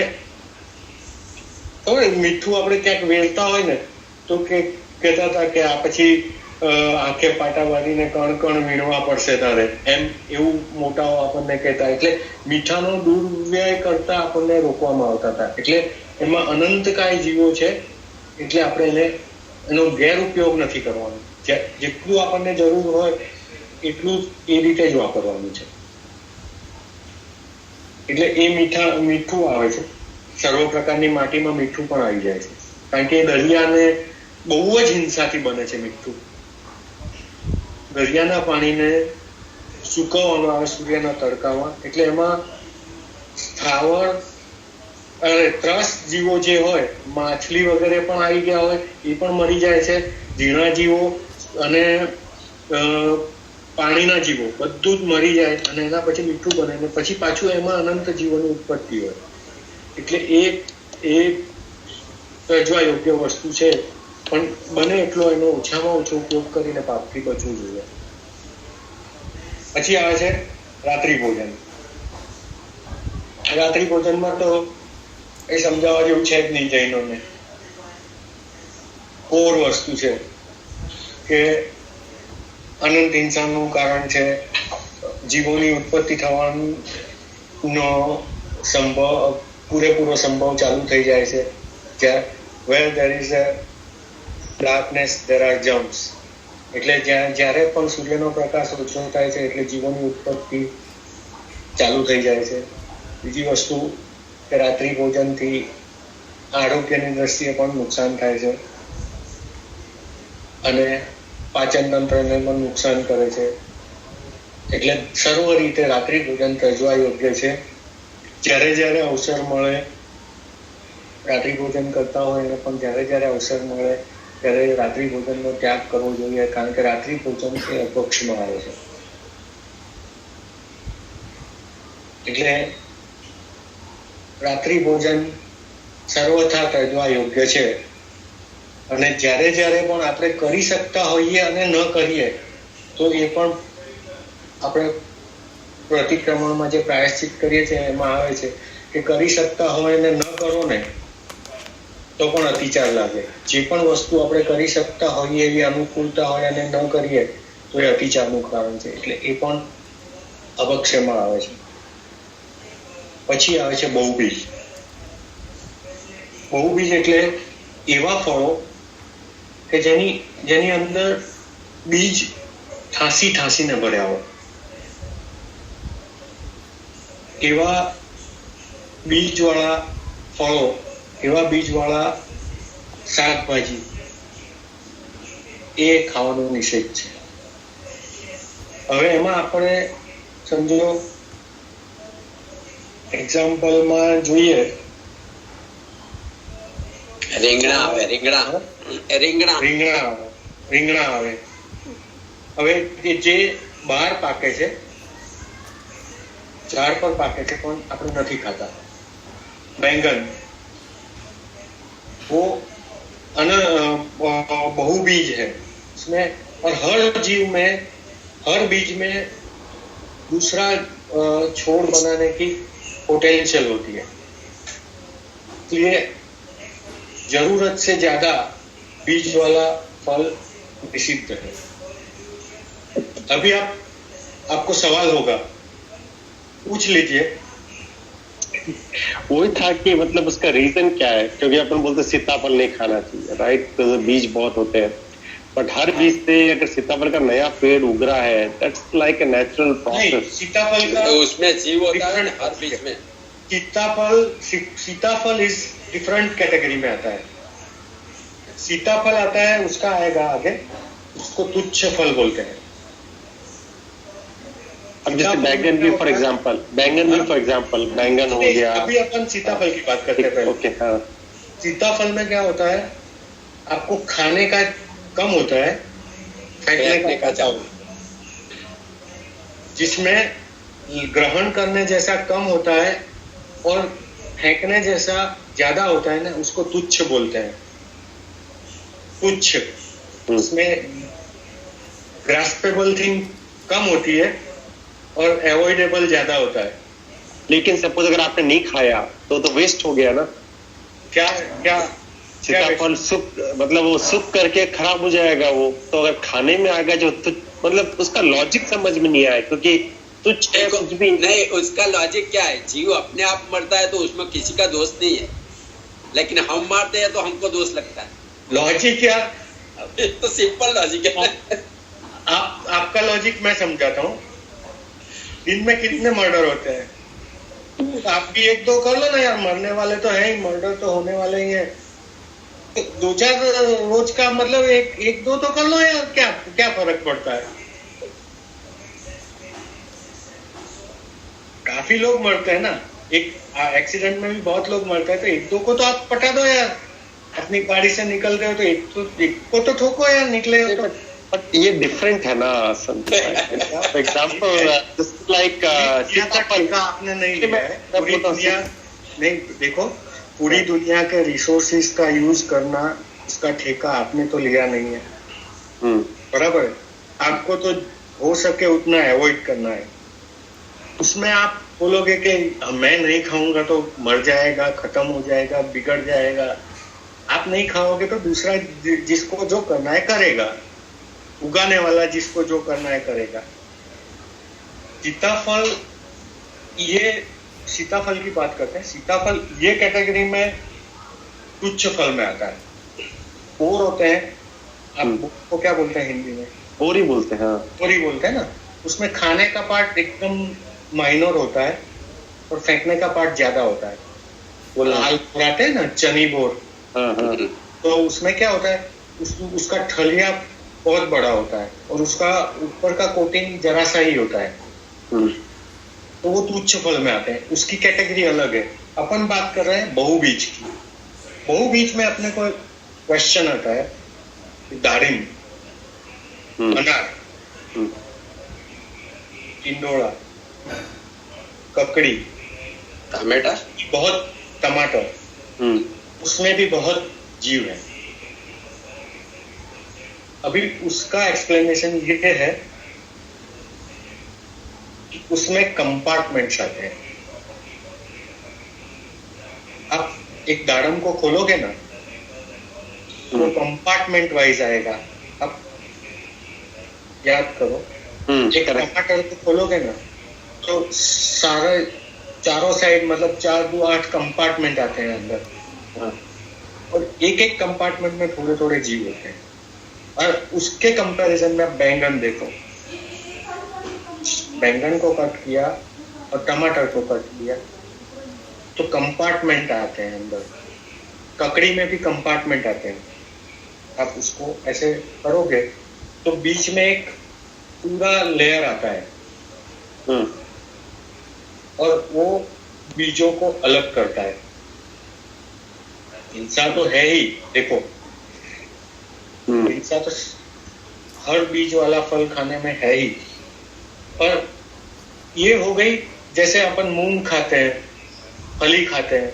મીઠું આપણે ક્યાંક વેરતા હોય ને તો કહેતા હતા કે આ પછી આંખે પાટા બાંધીને કણ વીણવા પડશે તારે, એમ એવું મોટાઓ આપણને કહેતા. એટલે મીઠાનો દુર્વ્યય કરતા આપણને રોકવામાં આવતા હતા. એટલે એમાં અનંતકાય જીવો છે, એટલે આપણે એનો ગેરઉપયોગ નથી કરવાનો. જેટલું આપણને જરૂર હોય એટલું એ રીતે જ વાપરવાનું છે. એટલે એ મીઠું આવે છે. સર્વ પ્રકારની માટીમાં મીઠું પણ આવી જાય છે, કારણ કે દરિયાને બહુ જ હિંસાથી બને છે મીઠું. દરિયાના પાણીને સુકવવામાં આવે સૂર્યના તડકામાં, એટલે એમાં સ્થાવર ત્રસ જીવો જે હોય, માછલી વગેરે પણ આવી ગયા હોય, એ પણ મરી જાય છે. ઝીણા જીવો અને પાણીના જીવો બધું જ મરી જાય, અને એના પછી મીઠું બને, અને પછી પાછું એમાં અનંત જીવોની ઉત્પત્તિ હોય. એટલે એ તજવા યોગ્ય વસ્તુ છે, પણ બને એટલો એનો ઓછામાં ઓછો ઉપયોગ કરીને પાપથી બચવું જોઈએ. પછી આવે છે રાત્રિ ભોજન. રાત્રિ ભોજનમાં તો એ સમજાવવા જેવું છે જ નહીં. જૈનોને કોર વસ્તુ છે કે અનંત હિંસાનું કારણ છે, જીવોની ઉત્પત્તિ થવાનું નો સંભવ પૂરેપૂરો સંભવ ચાલુ થઈ જાય છે. where there is a darkness there are germs. એટલે જ્યારે પણ સૂર્યનો પ્રકાશ ઓછો થાય છે એટલે જીવનની ઉત્પત્તિ ચાલુ થઈ જાય છે. બીજી વસ્તુ કે રાત્રિ ભોજનથી આરોગ્યની દ્રષ્ટિએ પણ નુકસાન થાય છે અને પાચન તંત્રને પણ નુકસાન કરે છે. એટલે સર્વ રીતે રાત્રિ ભોજન ત્યજવા યોગ્ય છે. જ્યારે અવસર મળે રાત્રિ ભોજન કરતા હોય એને પણ જ્યારે અવસર મળે ત્યારે રાત્રિ ભોજનનો ત્યાગ કરવો જોઈએ, કારણ કે રાત્રિ ભોજન એ અપક્ષમાં આવે છે. એટલે રાત્રિ ભોજન સર્વથા ત્યજવા યોગ્ય છે. અને જ્યારે પણ આપણે કરી શકતા હોઈએ અને ન કરીએ તો એ પણ આપણે પ્રતિક્રમણમાં જે પ્રાયશ્ચિત કરીએ છીએ એમાં આવે છે કે કરી શકતા હોય ને ન કરો ને તો પણ અતિચાર લાગે. જે પણ વસ્તુ આપણે કરી શકતા હોઈએ એવી અનુકૂળતા હોય અને ન કરીએ તો એ અતિચારનું કારણ છે. એટલે એ પણ અપક્ષયમાં આવે છે. પછી આવે છે બહુબીજ. બહુબીજ એટલે એવા ફળો કે જેની અંદર બીજ ઠાંસીને ભર્યા હોય. એવા બીજવાળા ફળો, એવા બીજવાળા શાકભાજી એ ખાવાનો નિષેધ છે. હવે એમાં આપણે સમજો એક્ઝામ્પલમાં જોઈએ રીંગણા આવે. હવે જે બહાર પાકે છે, ઝાડ પર પાકે છે પણ આપણે નથી ખાતા. बैंगन वो बहुबीज है उसमें, और हर बीज में दूसरा छोड़ बनाने की पोटेंशियल होती है. इसलिए जरूरत से ज्यादा बीज वाला फल निषिद्ध है. अभी आपको सवाल होगा, पूछ लीजिए. वही था कि मतलब उसका रीजन क्या है, क्योंकि अपन बोलते सीताफल नहीं खाना चाहिए, राइट? तो बीज बहुत होते हैं, बट हर बीज से अगर सीताफल का नया पेड़ उग रहा है, that's like a natural process. सीताफल का तो उसमें जीव होता है हर बीज में. सीताफल इज डिफरेंट कैटेगरी में आता है. सीताफल आता है, उसका आएगा आगे, उसको तुच्छ फल बोलते हैं. अब जैसे बैंगन भी फॉर एग्जांपल बैंगन हो गया. अभी अपन सीताफल की बात करते हैं. ओके, हाँ. सीताफल में क्या होता है, आपको खाने का कम होता है, फेंकने का ज्यादा, जिसमें ग्रहण करने जैसा कम होता है और फेंकने जैसा ज्यादा होता है ना, उसको तुच्छ बोलते हैं. तुच्छ. उसमें ग्रास्पेबल थिंग कम होती है और अवॉइडेबल ज्यादा होता है. लेकिन सपोज अगर आपने नहीं खाया तो वेस्ट हो गया ना. क्या सीताफल सूख, मतलब वो सूख करके खराब हो जाएगा वो. तो अगर खाने में आएगा जो तो मतलब उसका लॉजिक समझ में नहीं आया, क्योंकि तुच्छ है कुछ भी नहीं. उसका लॉजिक क्या है, जीव अपने आप मरता है तो उसमें किसी का दोष नहीं है, लेकिन हम मारते हैं तो हमको दोष लगता है. लॉजिक क्या, तो सिंपल लॉजिक है. आपका लॉजिक मैं समझाता हूँ. दिन में कितने मर्डर होते हैं, आप भी 1-2 कर लो ना यार. मरने वाले तो है ही, मर्डर तो होने वाले ही है. 2-4 रोज का मतलब 1-2 तो कर लो यार. क्या फर्क पड़ता है. काफी लोग मरते हैं ना, एक एक्सीडेंट में भी बहुत लोग मरते हैं, तो 1-2 को तो आप पटा दो यार. अपनी गाड़ी से निकल रहे हो तो एक को तो ठोको यार, निकले हो तो. बट ये डिफरेंट है ना. फॉर एग्जांपल जस्ट लाइक सीताफल का आपने नहीं लिया है. पूरी दुनिया नहीं, देखो पूरी दुनिया के रिसोर्सेज का यूज करना, उसका ठेका आपने तो लिया नहीं है. बराबर. आपको तो हो सके उतना अवॉइड करना है. उसमें आप बोलोगे कि मैं नहीं खाऊंगा तो मर जाएगा, खत्म हो जाएगा, बिगड़ जाएगा. आप नहीं खाओगे तो दूसरा जिसको जो करना है करेगा. उगाने वाला जिसको जो करना है करेगा. सीताफल ये सीताफल की बात करते हैं, सीताफल ये कैटेगरी में तुच्छ फल में आता है। बोर होते हैं, आप वो क्या बोलते हैं हिंदी में? बोरी बोलते हैं। बोरी बोलते हैं ना, उसमें खाने का पार्ट एकदम माइनर होता है और फेंकने का पार्ट ज्यादा होता है। वो लाल लगाते हैं ना, चनी बोर, तो उसमें क्या होता है, उसका ठलिया बहुत बड़ा होता है और उसका ऊपर का कोटिंग जरा सा ही होता है, तो वो तुच्छ फल में आते हैं। उसकी कैटेगरी अलग है। अपन बात कर रहे हैं बहुबीज की। बहुबीज में अपने को क्वेश्चन आता है, दारिम, अनार, टिंडोला, ककड़ी, टमाटर, उसमें भी बहुत जीव है। अभी उसका एक्सप्लेनेशन ये है, उसमें कंपार्टमेंट्स आते हैं। आप एक दाड़म को खोलोगे ना, वो कंपार्टमेंट वाइज आएगा। आप याद करो, एक टमाटर को खोलोगे ना, तो सारे चारों साइड मतलब 4 2 8 कंपार्टमेंट आते हैं अंदर, और एक एक कंपार्टमेंट में थोड़े थोड़े जीव होते हैं। और उसके कंपैरिजन में बैंगन देखो, बैंगन को कट किया और टमाटर को कट किया तो कंपार्टमेंट आते हैं अंदर। ककड़ी में भी कंपार्टमेंट आते हैं। आप उसको ऐसे करोगे तो बीच में एक पूरा लेयर आता है और वो बीजों को अलग करता है। इंसान तो है ही, देखो इंसान तो हर बीज वाला फल खाने में है ही, पर ये हो गई जैसे अपन मूंग खाते हैं, फली खाते हैं,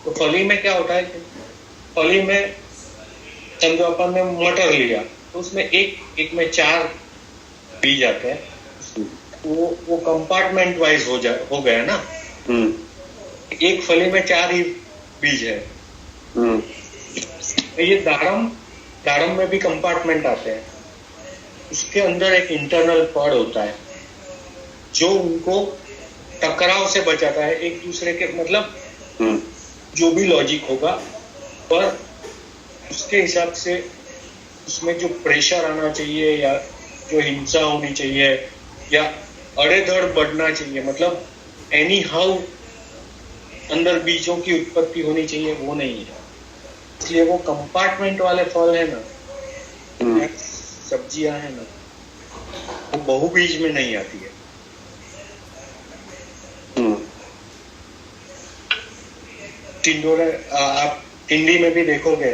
तो फली में क्या होता है, फली में समझो अपन ने मटर लिया तो उसमें एक में 4 बीज आते हैं, वो कंपार्टमेंट वाइज हो गया ना। एक फली में 4 ही बीज है। तो ये दाड़म में भी कंपार्टमेंट आते हैं। उसके अंदर एक इंटरनल पॉड होता है जो उनको टकराव से बचाता है एक दूसरे के, मतलब जो भी लॉजिक होगा, पर उसके हिसाब से उसमें जो प्रेशर आना चाहिए या जो हिंसा होनी चाहिए या अड़ेधड़ बढ़ना चाहिए, मतलब एनी हाउ अंदर बीजों की उत्पत्ति होनी चाहिए, वो नहीं है। इसलिए वो कंपार्टमेंट वाले फल है ना, सब्जियां है ना, वो बहुबीज में नहीं आती है। टिंडोला आप टिंडी में भी देखोगे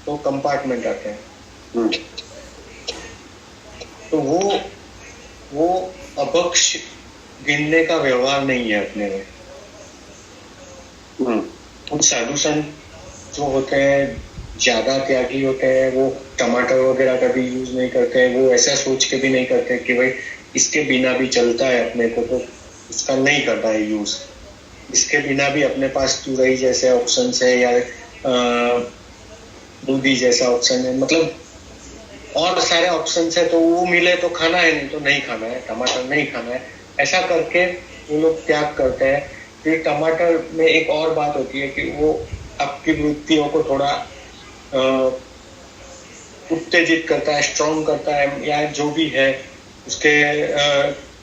तो कंपार्टमेंट आते हैं। तो वो अभक्ष गिनने का व्यवहार नहीं है अपने में। कुछ साधु संत जो होते हैं ज्यादा त्यागी होते हैं, वो टमाटर वगैरह का भी यूज नहीं करते हैं। वो ऐसा सोच के भी नहीं करते कि भाई इसके बिना भी चलता है अपने को, तो इसका नहीं करता है यूज। इसके बिना भी अपने पास तुरई जैसे ऑप्शन है या दूधी जैसा ऑप्शन है, मतलब और सारे ऑप्शन है, तो वो मिले तो खाना है, नहीं तो नहीं खाना है, टमाटर नहीं खाना है। ऐसा करके वो लोग त्याग करते हैं। फिर टमाटर में एक और बात होती है कि वो आपकी वृत्तियों को थोड़ा उत्तेजित करता है, स्ट्रॉन्ग करता है, या जो भी है उसके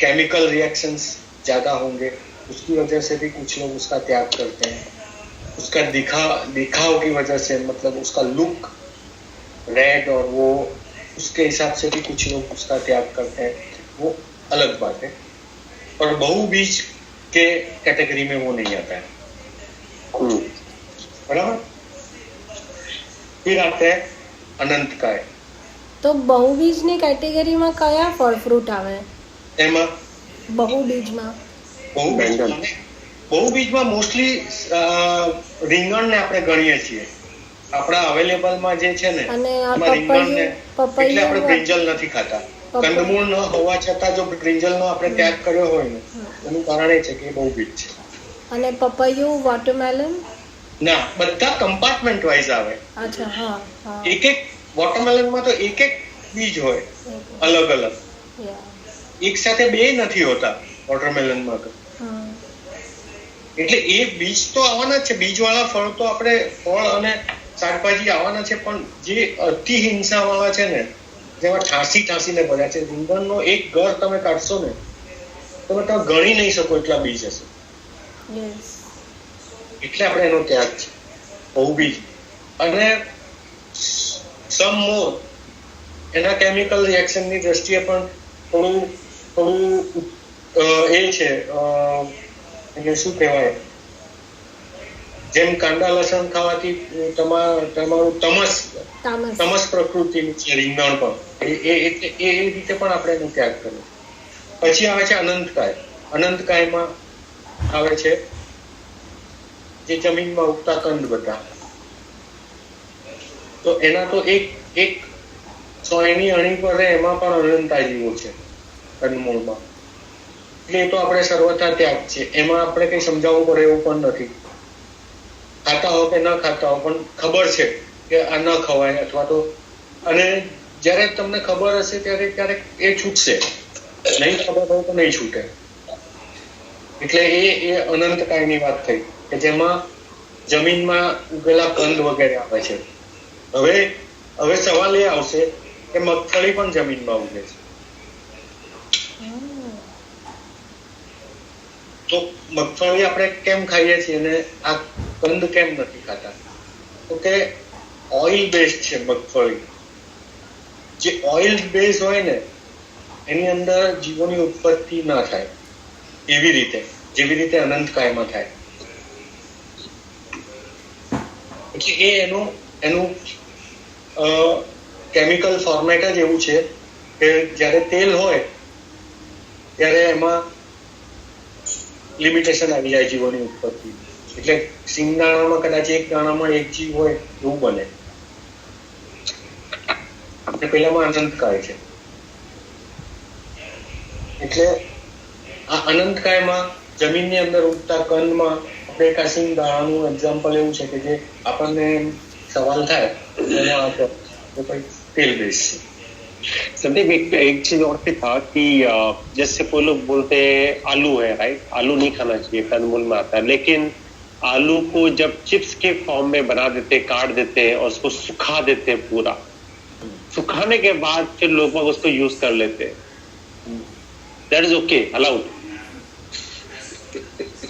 केमिकल रिएक्शंस ज्यादा होंगे, उसकी वजह से भी कुछ लोग उसका त्याग करते हैं। उसका दिखाव की वजह से, मतलब उसका लुक रेड और वो उसके हिसाब से भी कुछ लोग उसका त्याग करते हैं, वो अलग बात है। और बहुबीज के कैटेगरी में वो नहीं आता है, बराबर। फिर आते हैं अनंतकाय। तो बहुबीजની કેટેગરીમાં કયા ફળ ફ્રૂટ આવે એમાં बहुબીજમાં? बहुબીજમાં મોસ્ટલી રીંગણને આપણે ગણીએ છીએ આપણા અવેલેબલમાં જે છે ને, અને આ એમાં રીંગણને એટલે આપણે પપૈયું બ્રિંજલ નથી ખાતા। કંદમૂળ ન હોવા છતાં જો બ્રિંજલનો આપણે ત્યાગ કર્યો હોય ને, એનું કારણ એ છે કે એ बहुબીજ છે। અને પપૈયું, વોટરમેલન? ના, બધા કમ્પાર્ટમેન્ટ વાઇઝ આવે। અચ્છા, હા હા, એક એક વોટરમેલનમાં તો એક એક બીજ હોય અલગ અલગ, યા, એક સાથે બે નથી હોતા વોટરમેલનમાં તો. હા એટલે એ બીજ તો આવવાના જ છે, બીજવાળા ફળ તો આપણે ફળ અને શાકભાજી આવવાના છે, પણ જે અતિ હિંસા વાળા છે ને, જેમાં ઠાંસીને ભર્યા છે, રીંગણનો એક ઘર તમે કાઢશો ને તમે ગણી નહીં શકો એટલા બીજ હશે. યસ એટલે આપણે એનો ત્યાગ છે બહુ બીજ. અને સમ મોર એના કેમિકલ રિએક્શનની દ્રષ્ટિએ પણ થોડું એ છે, એટલે શું કહેવાય, જેમ કાંદા લસણ ખાવાથી તમારું તમસ પ્રકૃતિનું છે રીંગણ પણ, એ રીતે પણ આપણે એનો ત્યાગ કર્યો. પછી આવે છે અનંતકાય. અનંતકાયમાં આવે છે જે જમીનમાં ઉગતા કંદ બધા. તો એના તો એક સોયની અણી પર એમાં પણ અનંતા જીવો છે કંદમૂળમાં. એટલે એ તો આપણે સર્વથા ત્યાગ છે, એમાં આપણે કઈ સમજાવવું પડે એવું પણ નથી. ખાતા હો કે ન ખાતા હો પણ ખબર છે કે આ ન ખવાય, અથવા તો, અને જ્યારે તમને ખબર હશે ત્યારે ક્યારેક એ છૂટશે, નહીં ખબર હોય તો નહીં છૂટે. એટલે એ અનંતકાયની વાત થઈ કે જેમાં જમીનમાં ઉગેલા કંદ વગેરે આવે છે. હવે સવાલ એ આવશે કે મગફળી પણ જમીનમાં ઉગે છે, તો મગફળી આપણે કેમ ખાઈએ છીએ અને આ કંદ કેમ નથી ખાતા? તો કે ઓઇલ બેઝ છે મગફળી. જે ઓઇલ બેઝ હોય ને એની અંદર જીવોની ઉત્પત્તિ ના થાય એવી રીતે, જેવી રીતે અનંતકાયમાં થાય. એટલે એ એનું કેમિકલ ફોર્મેટ જ એવું છે કે જ્યારે તેલ હોય ત્યારે એમાં લિમિટેશન આવી જાય જીવોની ઉત્પત્તિ. એટલે સિંગદાણામાં કદાચ એક દાણામાં એક જીવ હોય એવું બને. પેલામાં અનંતકાય છે. એટલે આ અનંતકાયમાં જમીનની અંદર ઉગતા કંદમાં આપણે એક સિંગદાણાનું એક્ઝામ્પલ એવું છે કે જે આપણને सवाल था तो कोई तेल बेस से संदीप एक चीज और भी था कि जैसे कोई लोग बोलते हैं आलू है, राइट, आलू नहीं खाना चाहिए, कंदमूल में आता है, लेकिन आलू को जब चिप्स के फॉर्म में बना देते, काट देते हैं और उसको सुखा देते हैं, पूरा सुखाने के बाद फिर लोग उसको यूज कर लेते हैं, दैट इज ओके, अलाउड?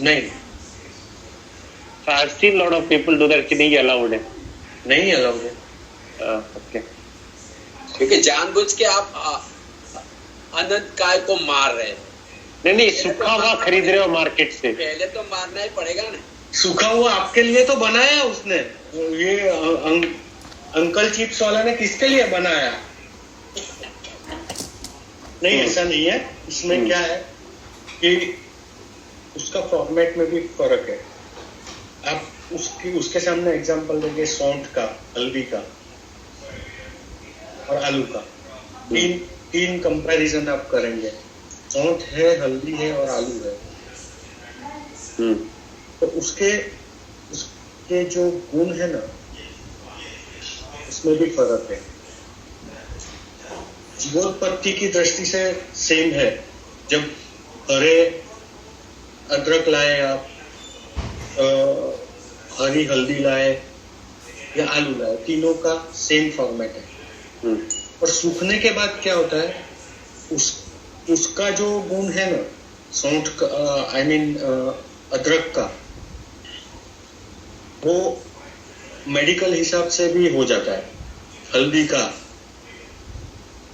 नहीं, I have seen lot of people do that कि नहीं अलाउड है, नहीं अलाउड है. ओके, क्योंकि जानबूझ के आप अनंत काय को मार रहे हैं. नहीं सूखा हुआ खरीद रहे हो मार्केट से, पहले तो मारना ही पड़ेगा ना. सूखा हुआ आपके लिए तो बनाया उसने, ये अंकल चिप्स वाला ने किसके लिए बनाया? नहीं ऐसा नहीं है. इसमें क्या है कि उसका फॉर्मेट में भी फर्क है. आप उसके सामने एग्जांपल देंगे सौंठ का, हल्दी का और आलू का, तीन कंपैरिजन आप करेंगे. सौंठ है, हल्दी है और आलू है. तो उसके जो गुण है ना उसमें भी फर्क है. जीवोत्पत्ति की दृष्टि से सेम है. जब हरे अदरक लाए आप, हरी हल्दी लाए या आलू लाए, तीनों का सेम फॉर्मेट है. और सूखने के बाद क्या होता है, उसका जो गुण है ना सौंठ का, आई मीन अदरक का, वो मेडिकल हिसाब से भी हो जाता है. हल्दी का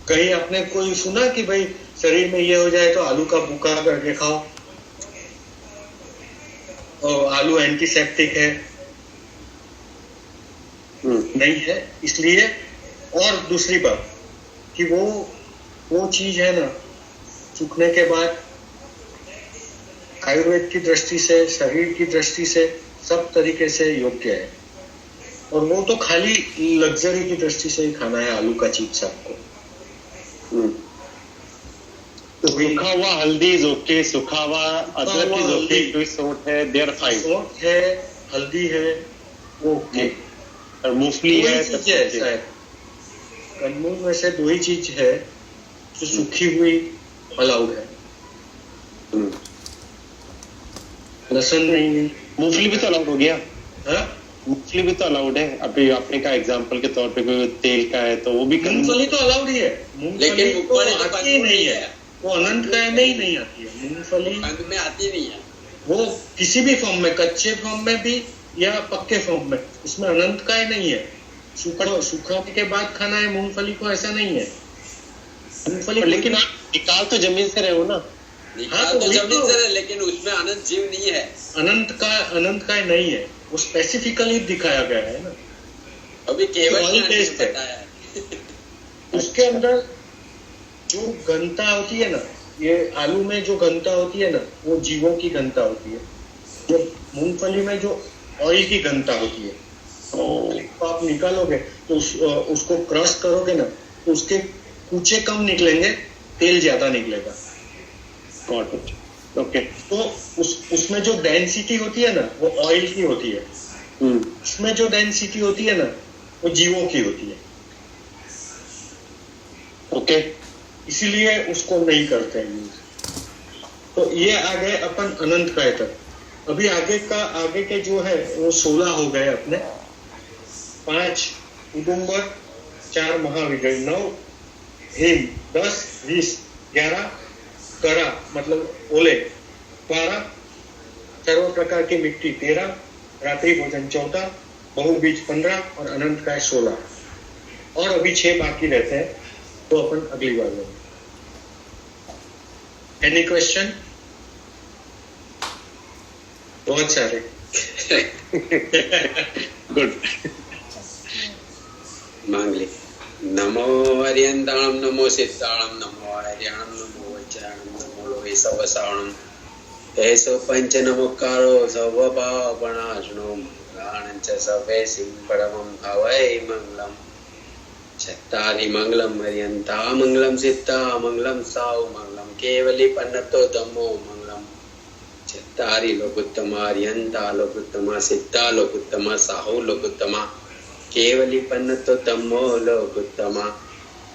कहीं आपने कोई सुना कि भाई शरीर में ये हो जाए तो आलू का भूका करके खाओ, और आलू एंटीसेप्टिक है? नहीं है. इसलिए, और दूसरी बात कि वो चीज है ना सूखने के बाद आयुर्वेद की दृष्टि से, शरीर की दृष्टि से सब तरीके से योग्य है. और वो तो खाली लग्जरी की दृष्टि से ही खाना है आलू का चिप्स आपको. तो सूखा हुआ हल्दी इज ओके, सूखा हुआ अदरक इज ओके, कोई सौंठ है देयर फाइन, सौंठ है, हल्दी है, ओके. और मूंगफली है, शायद कंदमूल में से 2 ही चीज है जो सूखी हुई अलाउड है. लहसुन नहीं है। मूंगफली भी तो अलाउड हो गया। हाँ? मूंगफली भी तो अलाउड है। अभी आपने कहा एग्जांपल के तौर पे कोई तेल का है तो वो भी मूंगफली तो अलाउड ही है। मूंगफली लेकिन तो मूंगफली तो आती ही नहीं है, वो अनंत काय में ही नहीं आती है मूंगफली। बंद में आती नहीं है वो किसी भी फॉर्म में, कच्चे फॉर्म में भी या पक्के फॉर्म में, उसमें अनंत काय नहीं है। सुखाने के बाद खाना है मूंगफली को, ऐसा नहीं है मूंगफली। लेकिन आप निकाल तो जमीन से रहे हो ना। निकाल तो जमीन से है, लेकिन उसमें अनंत जीव नहीं है। अनंत काय नहीं है, वो स्पेसिफिकली दिखाया गया है ना। अभी केवल ऑयल ने बेस्ड है। बताया है। उसके अंदर जो घनता होती है ना, ये आलू में जो घनता होती है ना, वो जीवों की घनता होती है। जो मूंगफली में जो ऑयल की घनता होती है, तो आप निकालोगे तो उसको क्रश करोगे ना, तो उसके कूचे कम निकलेंगे, तेल ज्यादा निकलेगा। ओके। तो उसमें जो डेंसिटी होती है ना, वो ऑयल की होती है। उसमें जो डेंसिटी होती है ना, वो जीवों की होती है। ओके। इसीलिए उसको नहीं करते हैं यूज। तो ये आ गए अपन अनंत काय तक। अभी आगे के जो है वो 16 हो गए अपने। 5 उदुम्बर, 4 महाविजय, 9 हिम, 10 विष, 11 करा मतलब ओले, 12 सर्व प्रकार की मिट्टी, 13 रात्रि भोजन, 14 बहुबीज, 15 और अनंत काय 16। और अभी 6 बाकी रहते हैं, तो अपन अगली बार लेंगे। Any question? बहुत सारे। गुड। मांग ले। नमो हरियंताणम, नमो सिद्धाणम, नमो हरियाणम, नमो वज्राणम, नमो लोहे सवसाणम। ऐसो पंच नमोकारो सर्वपापनाशनो मंगलानं च सर्वे सिंपरमं हवै मंगलम। चत्तारि मंगलम हरियंता मंगलम सिद्धा मंगलम साहु मंगलम केवली पन्नतो धम्मो मंगलम। चत्तारि लोकोत्तमा हरियंता लोकोत्तमा सिद्धा लोकोत्तमा साहु लोकोत्तमा केवली पन्नतो धम्मो लोकोत्तमा।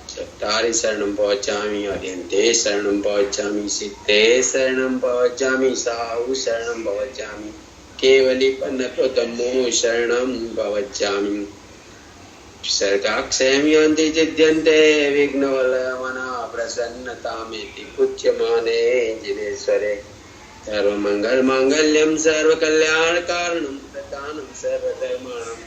चत्तारि शरणं भजामि हरियन्ते शरणं भजामि सिद्धे शरणं भजामि साहु शरणं भजामि केवली पन्नतो धम्मो शरणं भजामि। सर्गाक्षयं यान्ति चिद्यन्ते विघ्नवलयमना प्रसन्नतामेति पूज्यमाने जिनेश्वरे। सर्वमङ्गलमाङ्गल्यं सर्वकल्याणकारणं प्रदानं सर्वधर्माणां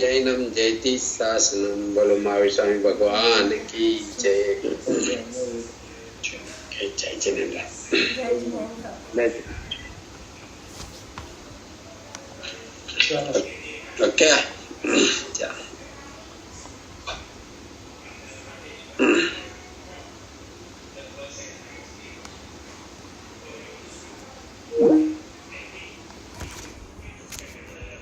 जैनं जयति शासनं। बोलो महावीर स्वामी भगवान की जय। जय जिनेन्द्र। ओके।